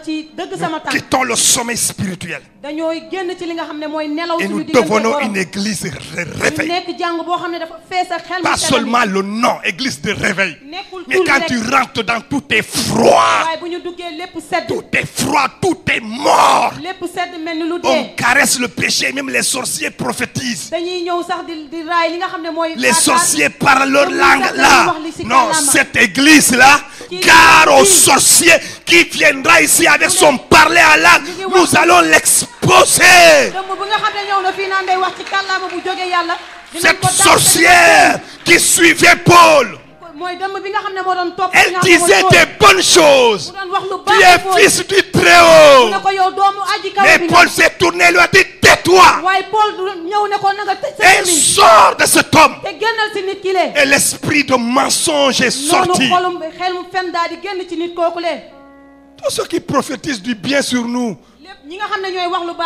quittons le sommeil spirituel et nous devenons une église réveillée. Pas seulement le nom, église de réveil, mais quand tu rentres dans tout est froid, tout est froid, tout est mort. On caresse le péché, même les sorciers prophétisent. Les sorciers parlent leur langue là. Non, cette église là, car aux sorciers qui viendra ici avec son parler à langue, nous allons l'exposer. Cette sorcière qui suivait Paul, elle disait des bonnes choses. Tu es fils du Très-Haut. Mais Paul s'est tourné et lui a dit, tais-toi. Et il sort de cet homme. Et l'esprit de mensonge est sorti. Tous ceux qui prophétisent du bien sur nous,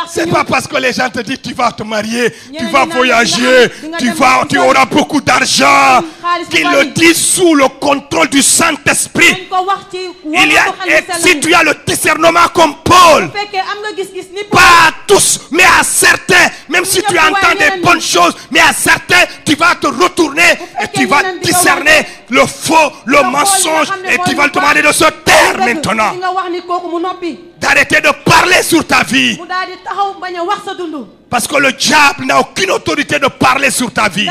c'est pas parce que les gens te disent tu vas te marier, tu vas voyager, tu auras beaucoup d'argent, qu'ils le disent sous le contrôle du Saint-Esprit. Si tu as le discernement comme Paul, pas à tous, mais à certains, même si tu entends des bonnes choses, mais à certains, tu vas te retourner et tu vas discerner le faux, le mensonge, et tu vas te demander de se taire maintenant. D'arrêter de parler sur ta vie. Parce que le diable n'a aucune autorité de parler sur ta vie.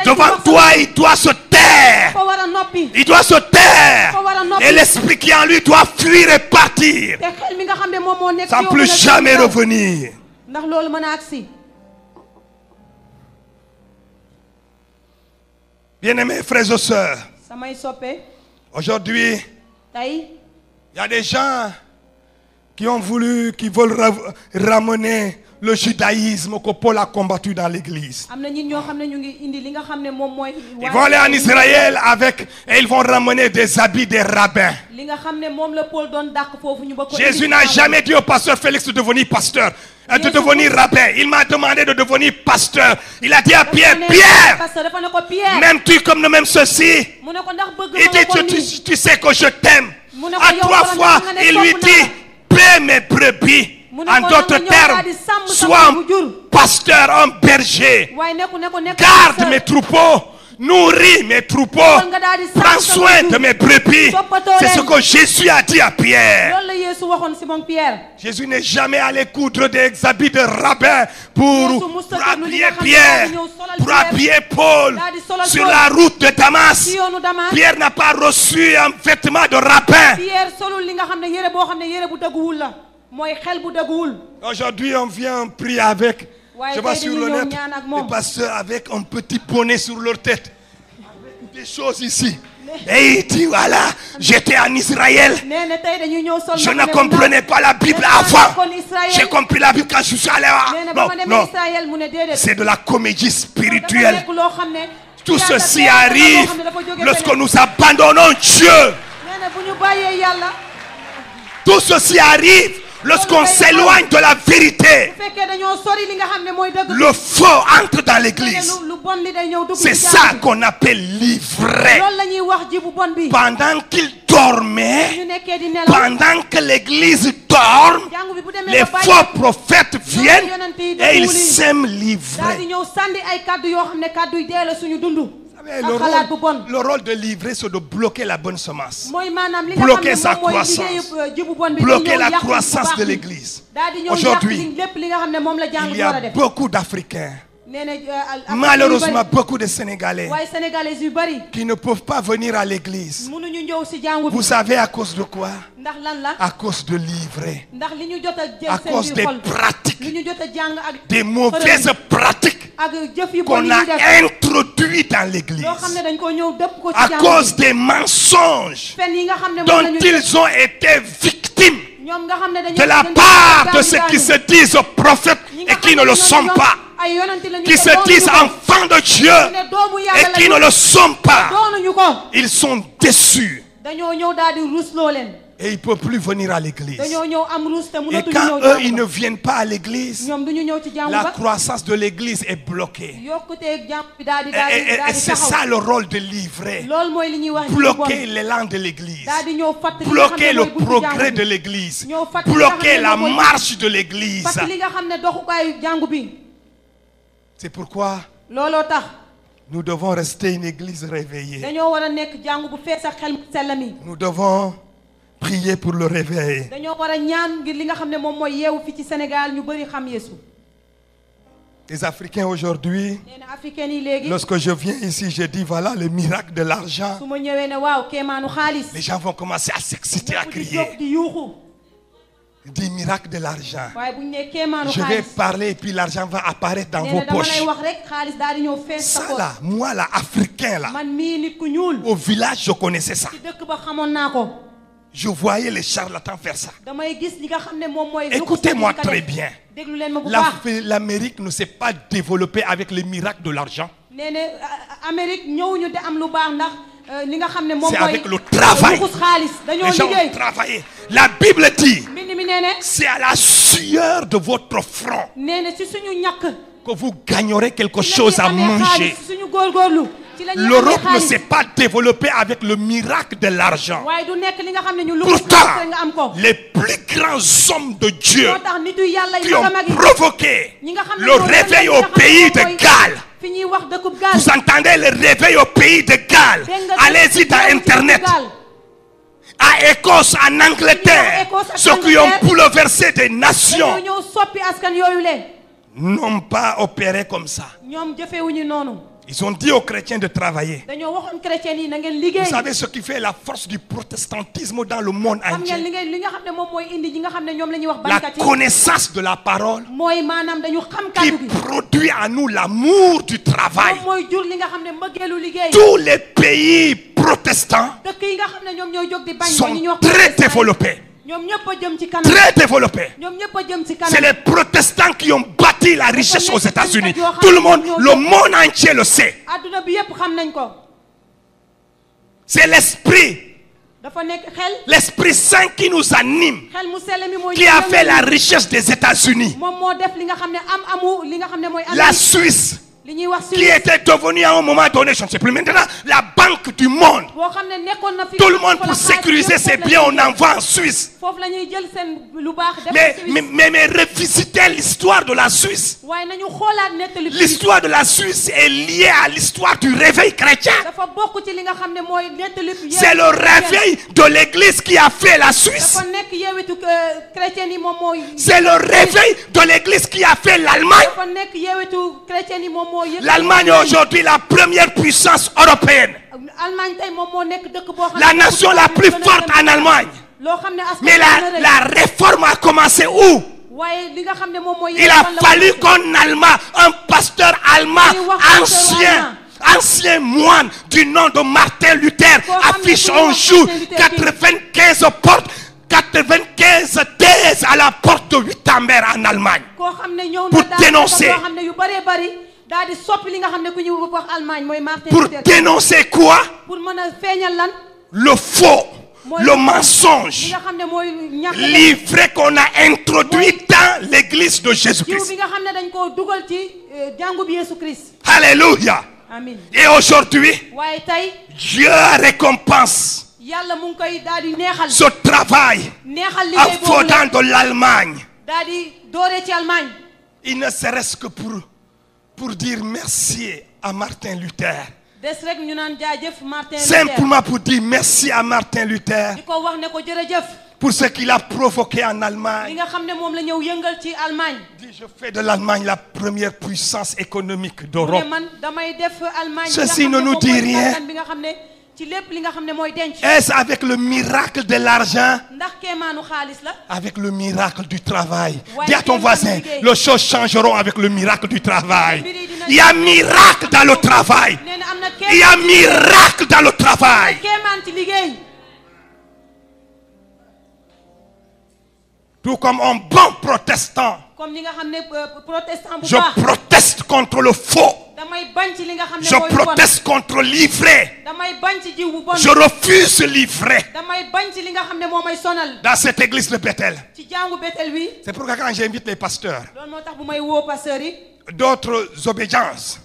Devant toi, il doit se taire. Il doit se taire. Et l'esprit qui est en lui doit fuir et partir. Sans plus jamais revenir. Bien-aimés frères et sœurs, aujourd'hui, il y a des gens qui veulent ramener le judaïsme que Paul a combattu dans l'église. Ils vont aller en Israël et ils vont ramener des habits des rabbins. Jésus n'a jamais dit au pasteur Félix de devenir pasteur, de devenir rabbin. Il m'a demandé de devenir pasteur. Il a dit à Pierre, Pierre, m'aimes-tu comme nous m'aimons ceci? Il dit, tu sais que je t'aime. À 3 fois, il lui dit, paie mes brebis. En d'autres termes, sois un pasteur, un berger. Garde mes troupeaux, nourris mes troupeaux, prends soin de mes brebis. C'est ce que Jésus a dit à Pierre. Jésus n'est jamais allé coudre des habits de rabbin pour habiller Pierre, pour habiller Paul sur la route de Damas. Pierre n'a pas reçu un vêtement de rabbin. Aujourd'hui, on vient prier avec. Je vois sur le net des pasteurs avec un petit bonnet sur leur tête. Des choses ici. Et il dit, voilà, j'étais en Israël. Je ne comprenais pas la Bible avant. J'ai compris la Bible quand je suis allé. Non, non. C'est de la comédie spirituelle. Tout ceci arrive lorsque nous abandonnons Dieu. Tout ceci arrive lorsqu'on s'éloigne de la vérité. Le faux entre dans l'église. C'est ça qu'on appelle l'ivraie. Pendant qu'il dormait, pendant que l'église dorme, les faux prophètes viennent et ils sèment l'ivraie. Le rôle de livrer, c'est de bloquer la bonne semence. Bloquer sa croissance. Bloquer la croissance de l'Église. Aujourd'hui, il y a beaucoup d'Africains. Malheureusement, beaucoup de Sénégalais qui ne peuvent pas venir à l'église. Vous savez à cause de quoi? À cause de livrer. À cause des pratiques, des mauvaises pratiques qu'on a introduites dans l'église. À cause des mensonges dont ils ont été victimes de la part de ceux qui se disent prophètes et qui ne le sont pas. Qui se disent enfants de Dieu et qui ne le sont pas. Ils sont déçus. Et ils ne peuvent plus venir à l'église. Et quand eux, ils ne viennent pas à l'église, la croissance de l'église est bloquée. Et c'est ça le rôle de livrer. Bloquer l'élan de l'église. Bloquer le progrès de l'église. Bloquer la marche de l'église. C'est pourquoi nous devons rester une église réveillée. Nous devons prier pour le réveil. Les Africains aujourd'hui, lorsque je viens ici, je dis voilà le miracle de l'argent. Les gens vont commencer à s'exciter, à crier. Du miracle de l'argent. Je vais parler et puis l'argent va apparaître dans vos poches. Ça là, moi là, Africain là, au village je connaissais ça. Je voyais les charlatans faire ça. Écoutez-moi très bien. L'Amérique ne s'est pas développée avec les miracles de l'argent. C'est avec le travail. Les gens ont travaillé. La Bible dit, c'est à la sueur de votre front que vous gagnerez quelque chose à manger. L'Europe ne s'est pas développée avec le miracle de l'argent. Pourtant, les plus grands hommes de Dieu qui ont provoqué le réveil au pays de Galles. Vous entendez le réveil au pays de Galles? Allez-y dans Internet. À Écosse, en Angleterre, ceux qui ont bouleversé des nations n'ont pas opéré comme ça. Ils ont dit aux chrétiens de travailler. Vous savez ce qui fait la force du protestantisme dans le monde entier? La connaissance de la parole qui produit en nous l'amour du travail. Tous les pays protestants sont très développés. Très développés. C'est les protestants qui ont bâti la richesse aux États-Unis. Tout le monde entier le sait. C'est l'Esprit Saint qui nous anime, qui a fait la richesse des États-Unis. La Suisse, qui était devenue à un moment donné, je ne sais plus maintenant, la banque du monde. Tout le monde pour sécuriser ses biens, on envoie en Suisse. Mais revisitez l'histoire de la Suisse. L'histoire de la Suisse est liée à l'histoire du réveil chrétien. C'est le réveil de l'église qui a fait la Suisse. C'est le réveil de l'église qui a fait l'Allemagne. L'Allemagne est aujourd'hui la première puissance européenne. La nation la plus forte en Allemagne. Mais la réforme a commencé où? Il a fallu qu'un Allemand, un pasteur allemand ancien moine du nom de Martin Luther, affiche un jour 95 portes, 95 thèses à la porte de Wittenberg en Allemagne pour dénoncer. Pour dénoncer quoi? Le faux, le mensonge livré qu'on a introduit dans l'église de Jésus-Christ. Alléluia. Et aujourd'hui, Dieu récompense ce travail en faisant de l'Allemagne. Il ne serait-ce que pour dire merci à Martin Luther Simplement pour dire merci à Martin Luther pour ce qu'il a provoqué en Allemagne. Dit, je fais de l'Allemagne la première puissance économique d'Europe. Ceci ne nous dit rien. Est-ce avec le miracle de l'argent? Avec le miracle du travail. Dis à ton voisin, les choses changeront avec le miracle du travail. Il y a un miracle dans le travail. Il y a un miracle dans le travail. Tout comme un bon protestant, je proteste contre le faux. Je proteste contre l'ivraie. Je refuse l'ivraie. Dans cette église de Bethel. C'est pourquoi quand j'invite les pasteurs, d'autres obédiences,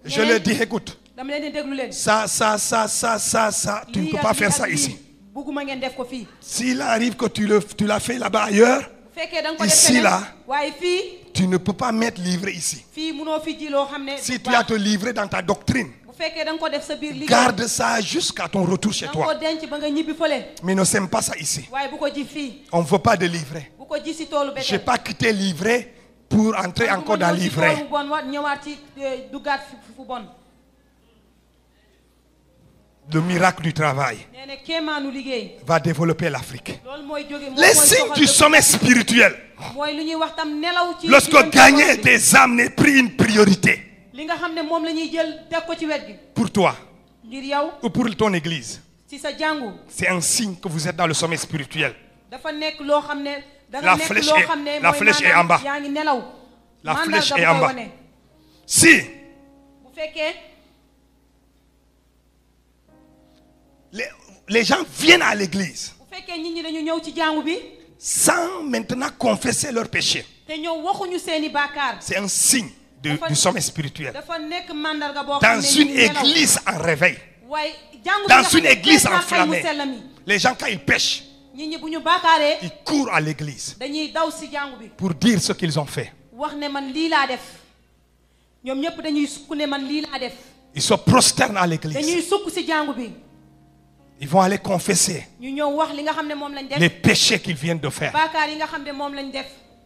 je leur dis, écoute, ça, tu ne peux pas faire ça ici. S'il arrive que tu l'as fait là-bas ailleurs, ici là, tu ne peux pas mettre livré ici. Si tu as te livré dans ta doctrine, garde ça jusqu'à ton retour chez toi. Mais ne sème pas ça ici. On ne veut pas de livret. Je n'ai pas quitté livret pour entrer encore dans livret. Le miracle du travail va développer l'Afrique. Les signes du sommet spirituel. Lorsque gagner des âmes n'est pris une priorité pour toi ou pour ton église, c'est un signe que vous êtes dans le sommet spirituel. La flèche est en bas. La flèche est en bas. Si les gens viennent à l'église sans maintenant confesser leurs péchés, c'est un signe du sommet spirituel. Dans une église en réveil, dans une église enflammée, les gens quand ils pêchent, ils courent à l'église pour dire ce qu'ils ont fait. Ils se prosternent à l'église. Ils vont aller confesser les péchés qu'ils viennent de faire.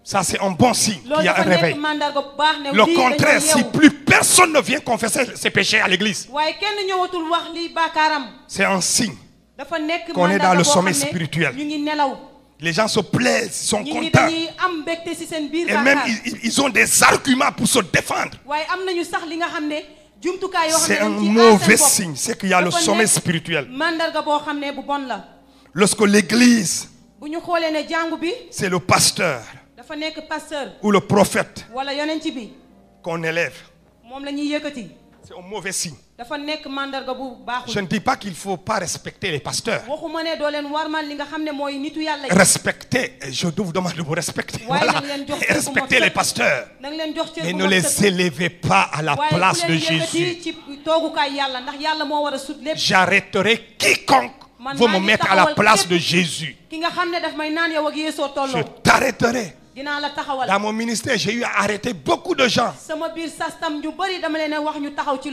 Ça, c'est un bon signe qu'il y a un réveil. Le contraire, si plus personne ne vient confesser ses péchés à l'église, c'est un signe qu'on est dans le sommet spirituel. Les gens se plaisent, sont contents. Et même, ils ont des arguments pour se défendre. C'est un mauvais signe, c'est qu'il y a le sommet spirituel. Lorsque l'église, c'est le pasteur ou le prophète qu'on élève, c'est un mauvais signe. Je ne dis pas qu'il ne faut pas respecter les pasteurs. Respecter, je vous demande de vous respecter. Voilà. Respectez les pasteurs. Mais ne les élevez pas à la place de Jésus. J'arrêterai quiconque veut me mettre à la place de Jésus. Je t'arrêterai. Dans mon ministère, j'ai eu à arrêter beaucoup de gens.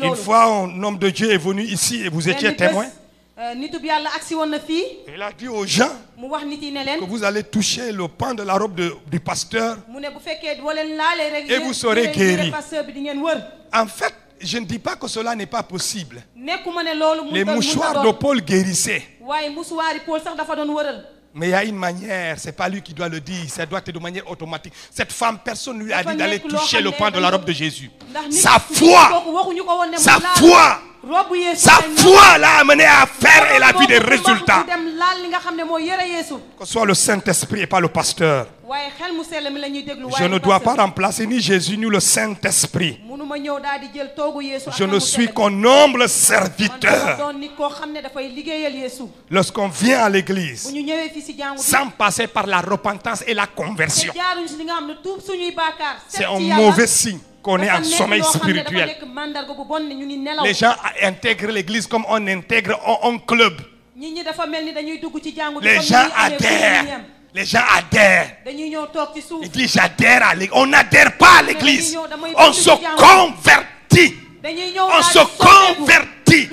Une fois, un homme de Dieu est venu ici et vous étiez témoin. Il a dit aux gens que vous allez toucher le pan de la robe du pasteur et vous serez guéris. En fait, je ne dis pas que cela n'est pas possible. Les mouchoirs de Paul guérissaient. Mais il y a une manière, ce n'est pas lui qui doit le dire, ça doit être de manière automatique. Cette femme, personne ne lui a dit d'aller toucher le pan de la robe de Jésus. Sa foi l'a amené à faire et elle a vu des résultats. Que ce soit le Saint-Esprit et pas le pasteur. Je ne dois pas remplacer ni Jésus ni le Saint-Esprit. Je ne suis qu'un humble serviteur. Lorsqu'on vient à l'église sans passer par la repentance et la conversion, c'est un mauvais signe qu'on est en sommeil spirituel. Les gens intègrent l'église comme on intègre un club. Les gens adhèrent. Les gens adhèrent. Ils disent j'adhère à l'église. On n'adhère pas à l'église. On se convertit. On se convertit.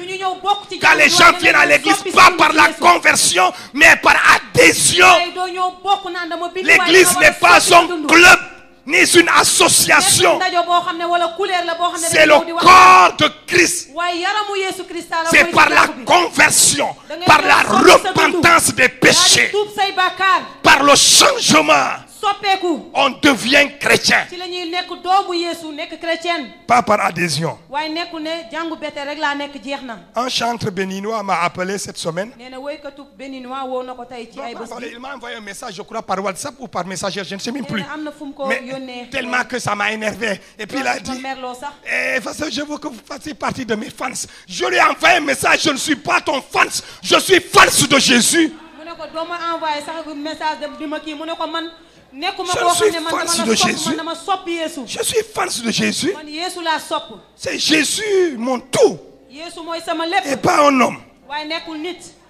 Quand les gens viennent à l'église, pas par la conversion, mais par adhésion. L'église n'est pas un club, ni une association. C'est le corps de Christ. C'est par la conversion, par la repentance des péchés, par le changement, on devient chrétien. Pas par adhésion. Un chanteur béninois m'a appelé cette semaine. Il m'a envoyé un message, je crois, par WhatsApp ou par messager, je ne sais même plus. Mais tellement que ça m'a énervé. Et puis il a dit, je veux que vous fassiez partie de mes fans. Je lui ai envoyé un message, je ne suis pas ton fan, je suis fan de Jésus. Je suis fan de Jésus. Je suis fan de Jésus. C'est Jésus mon tout. Et pas un homme.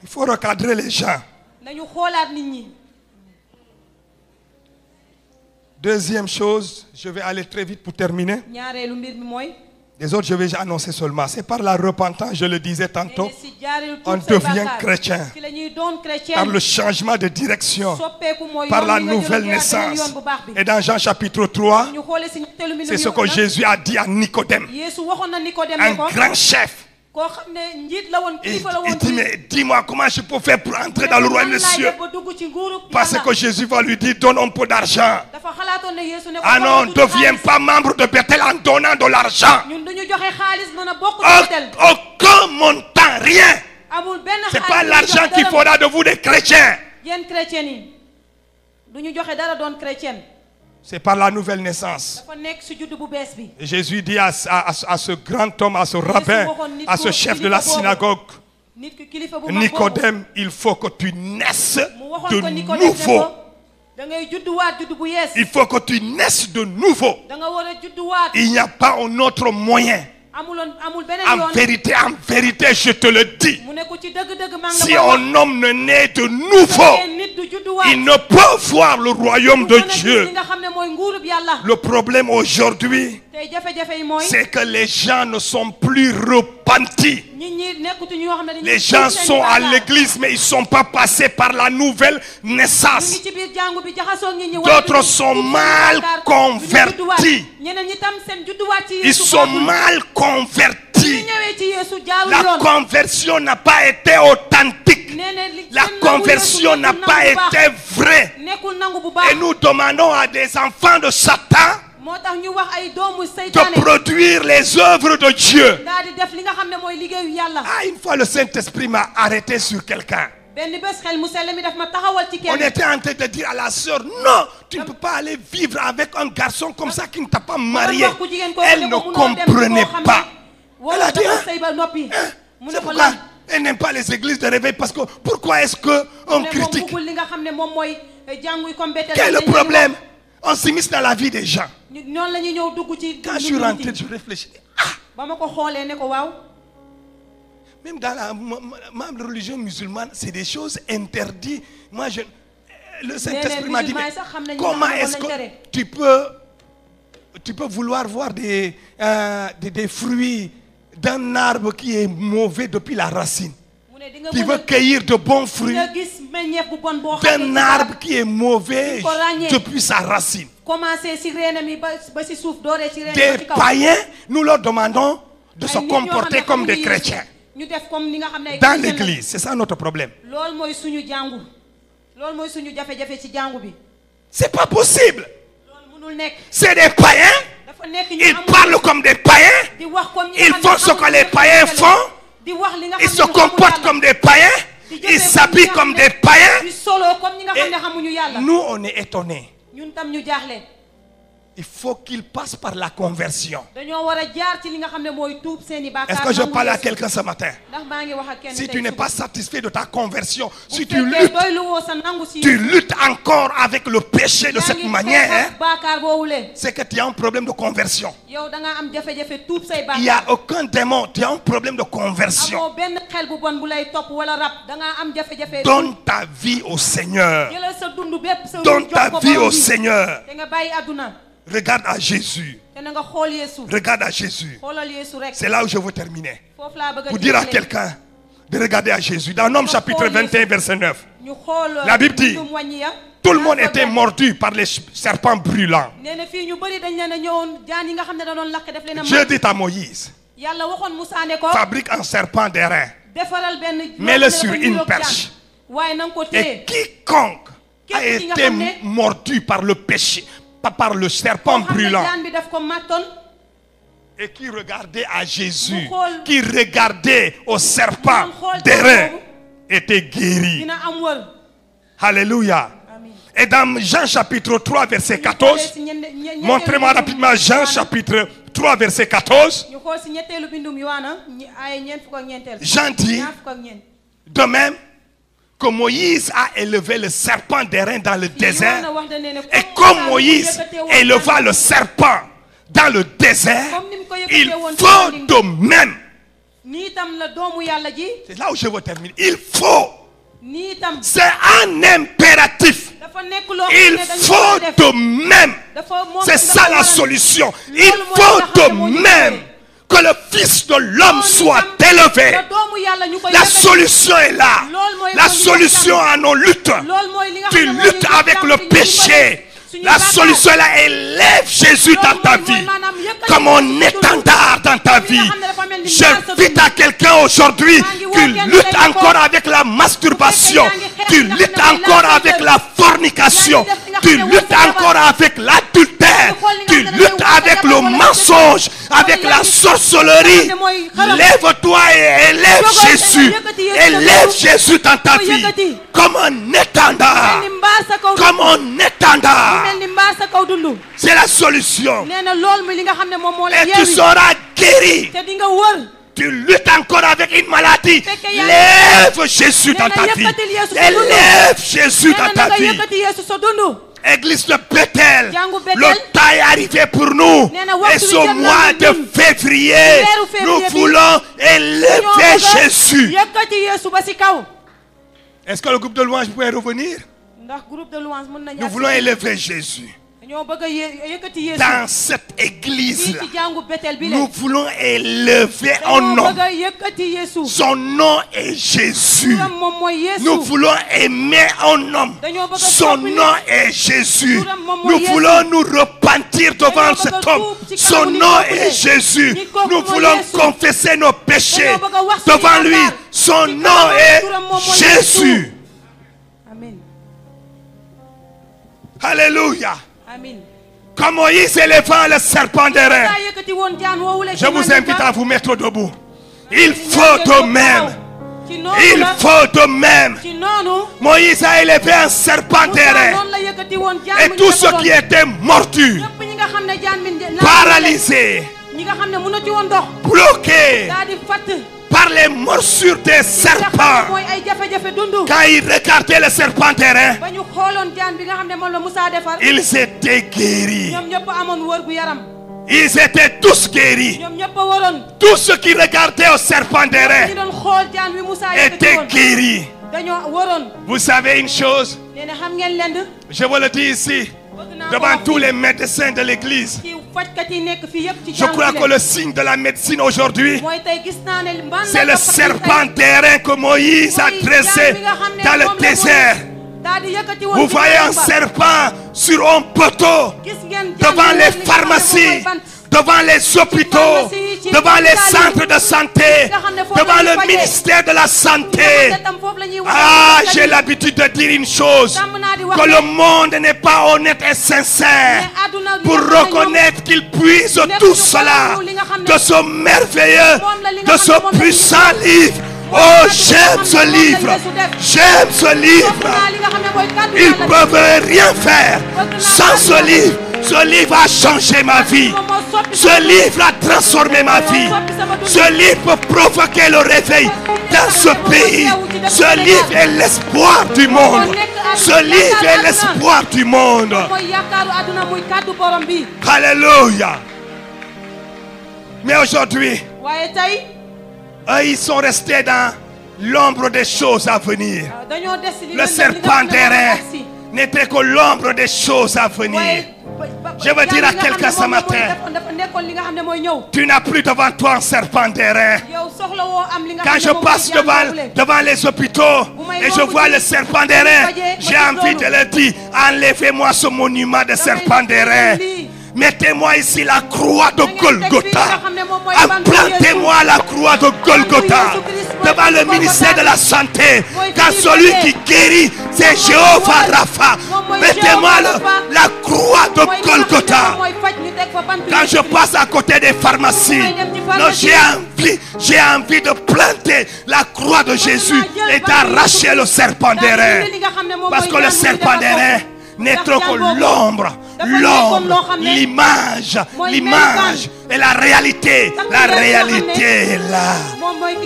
Il faut recadrer les gens. Deuxième chose, je vais aller très vite pour terminer. Les autres, je vais annoncer seulement. C'est par la repentance, je le disais tantôt, on devient chrétien. Par le changement de direction, par la nouvelle naissance. Et dans Jean chapitre 3, c'est ce que Jésus a dit à Nicodème, un grand chef. Il dit, mais dis-moi comment je peux faire pour entrer dans le royaume des cieux. Parce que Jésus va lui dire, donne un peu d'argent. Ah non, ne deviens pas membre de Bethel en donnant de l'argent. Aucun montant, rien. Ce n'est pas l'argent qu'il faudra de vous des chrétiens. C'est par la nouvelle naissance. Et Jésus dit à ce grand homme, à ce rabbin, à ce chef de la synagogue, Nicodème, il faut que tu naisses de nouveau. Il faut que tu naisses de nouveau. Il n'y a pas un autre moyen. En vérité, je te le dis. Si un homme ne naît de nouveau, il ne peut voir le royaume de Dieu. Le problème aujourd'hui, c'est que les gens ne sont plus repentis. Les gens sont à l'église, mais ils ne sont pas passés par la nouvelle naissance. D'autres sont mal convertis. Ils sont mal convertis. La conversion n'a pas été authentique. La conversion n'a pas été vraie. Et nous demandons à des enfants de Satan de produire les œuvres de Dieu. Une fois le Saint-Esprit m'a arrêté sur quelqu'un. On était en train de dire à la sœur, non, tu ne peux pas aller vivre avec un garçon comme ça qui ne t'a pas marié. Elle ne comprenait pas. Elle a dit, c'est pourquoi elle n'aime pas les églises de réveil, parce que pourquoi est-ce qu'on critique? Quel est le problème? On s'immisce dans la vie des gens. Quand je suis rentré, je réfléchis. Même dans ma religion musulmane, c'est des choses interdites. Moi, le Saint-Esprit m'a dit, mais comment est-ce que tu peux vouloir voir des fruits d'un arbre qui est mauvais depuis la racine? Tu veux cueillir de bons fruits d'un arbre qui est mauvais depuis sa racine. Des païens, nous leur demandons de se comporter comme des chrétiens. Dans l'église, c'est ça notre problème. C'est pas possible. C'est des païens. Ils parlent comme des païens. Ils font ce que les païens font. Ils se comportent comme des païens. Ils s'habillent comme des païens. Et nous, on est étonnés. Il faut qu'ils passent par la conversion. Est-ce que je parle à quelqu'un ce matin? Si tu n'es pas satisfait de ta conversion, si tu luttes encore avec le péché de cette manière, c'est que tu as un problème de conversion. Il n'y a aucun démon, tu as un problème de conversion. Donne ta vie au Seigneur. Donne ta vie au Seigneur. Regarde à Jésus. Regarde à Jésus. C'est là où je veux terminer. Pour dire à quelqu'un de regarder à Jésus. Dans Nombre chapitre 21, verset 9. La Bible dit, tout le monde était mordu par les serpents brûlants. Dieu dit à Moïse, fabrique un serpent d'airain, mets-le sur une perche. Et quiconque a été mordu par le péché, par le serpent brûlant, et qui regardait à Jésus, qui regardait au serpent d'airain, était guéri. Alléluia. Et dans Jean chapitre 3 verset 14, montrez-moi rapidement Jean chapitre 3 verset 14. Jean dit, de même que Moïse a élevé le serpent d'airain dans le désert, et comme Moïse éleva le serpent dans le désert, il faut de même. C'est là où je veux terminer. Il faut. C'est un impératif. Il faut de même. C'est ça la solution. Il faut de même que le Fils de l'homme soit élevé. La solution est là. La solution à nos luttes. Tu luttes avec le péché. La solution est là. Élève Jésus dans ta vie comme un étendard dans ta vie. J'invite à quelqu'un aujourd'hui qui lutte encore avec la masturbation, tu luttes encore avec la fornication, tu luttes encore avec l'adultère, tu luttes avec le mensonge, avec la sorcellerie. Lève-toi et élève Jésus. Élève Jésus dans ta vie comme un étendard. Comme un étendard. C'est la solution. Et tu seras guéri. Tu luttes encore avec une maladie. Lève Jésus dans ta vie. Élève Jésus dans ta vie. Église de Bethel, le temps est arrivé pour nous. Et ce mois de février, nous voulons élever Jésus. Est-ce que le groupe de louange pourrait revenir? Nous voulons élever Jésus. Dans cette église, nous voulons élever un nom. Son nom est Jésus. Nous voulons aimer un homme. Son nom est Jésus. Nous voulons nous repentir devant cet homme. Son nom est Jésus. Nous voulons confesser nos péchés devant lui. Son nom est Jésus. Alléluia. Comme Moïse élevant le serpent d'airain, je vous invite à vous mettre debout. Il faut de même. Il faut de même. Moïse a élevé un serpent d'airain. Et tous ceux qui étaient mordus, paralysés, bloqués par les morsures des serpents, quand ils regardaient le serpent d'airain, ils étaient guéris. Ils étaient tous guéris. Tous ceux qui regardaient au serpent d'airain étaient guéris. Vous savez une chose, je vous le dis ici, devant tous les médecins de l'église, je crois que le signe de la médecine aujourd'hui, c'est le serpent d'airain que Moïse a dressé dans le désert. Vous voyez un serpent sur un poteau devant les pharmacies, devant les hôpitaux, devant les centres de santé, devant le ministère de la santé. Ah, j'ai l'habitude de dire une chose, que le monde n'est pas honnête et sincère pour reconnaître qu'il puise tout cela de ce merveilleux, de ce puissant livre. Oh, j'aime ce livre. J'aime ce livre. Ils ne peuvent rien faire sans ce livre. Ce livre a changé ma vie. Ce livre a transformé ma vie. Ce livre peut provoquer le réveil dans ce pays. Ce livre est l'espoir du monde. Ce livre est l'espoir du monde. Alléluia. Mais aujourd'hui, ils sont restés dans l'ombre des choses à venir. Le serpent d'airain n'était que l'ombre des choses à venir. Je veux dire à quelqu'un ce matin, tu n'as plus devant toi un serpent d'airain. Quand je passe devant les hôpitaux et je vois le serpent d'airain, j'ai envie de leur dire, enlevez-moi ce monument de serpent d'airain. Mettez-moi ici la croix de Golgotha. Implantez-moi la croix de Golgotha devant le ministère de la Santé. Car celui qui guérit, c'est Jéhovah Rapha. Mettez-moi la croix de Golgotha. Quand je passe à côté des pharmacies, j'ai envie de planter la croix de Jésus et d'arracher le serpent d'airain. Parce que le serpent d'airain n'est trop que l'ombre, l'image et la réalité. La réalité est là.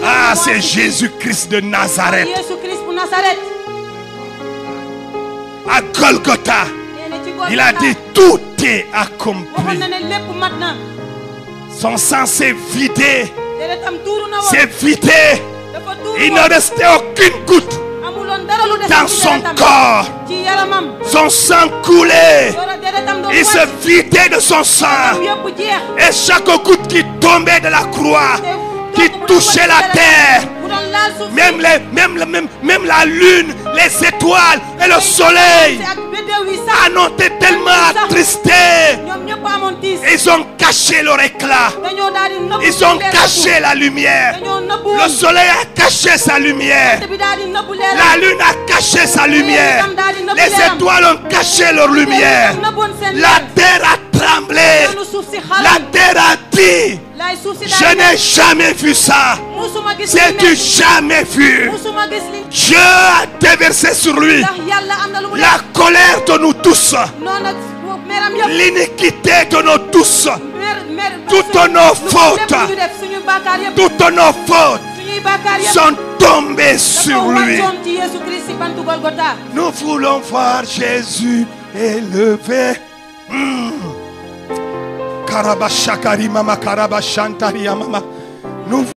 Ah, c'est Jésus-Christ de Nazareth. À Golgotha, il a dit tout est accompli. Son sang s'est vidé. C'est vidé. Il ne restait aucune goutte dans son corps. Son sang coulait. Il se vidait de son sang. Et chaque goutte qui tombait de la croix, qui touchait la terre, même la lune, les étoiles et le soleil en ont été tellement attristés. Ils ont caché leur éclat. Ils ont caché la lumière. Le soleil a caché sa lumière. La lune a caché sa lumière. Les étoiles ont caché leur lumière. La terre a tremblé. La terre a dit, je n'ai jamais vu ça. C'est du jamais vu. Dieu a déversé sur lui la colère de nous tous, l'iniquité de nous tous, toutes nos fautes sont tombées sur lui. Nous voulons voir Jésus élevé. Karabashakari mama karabashantari mama. Nous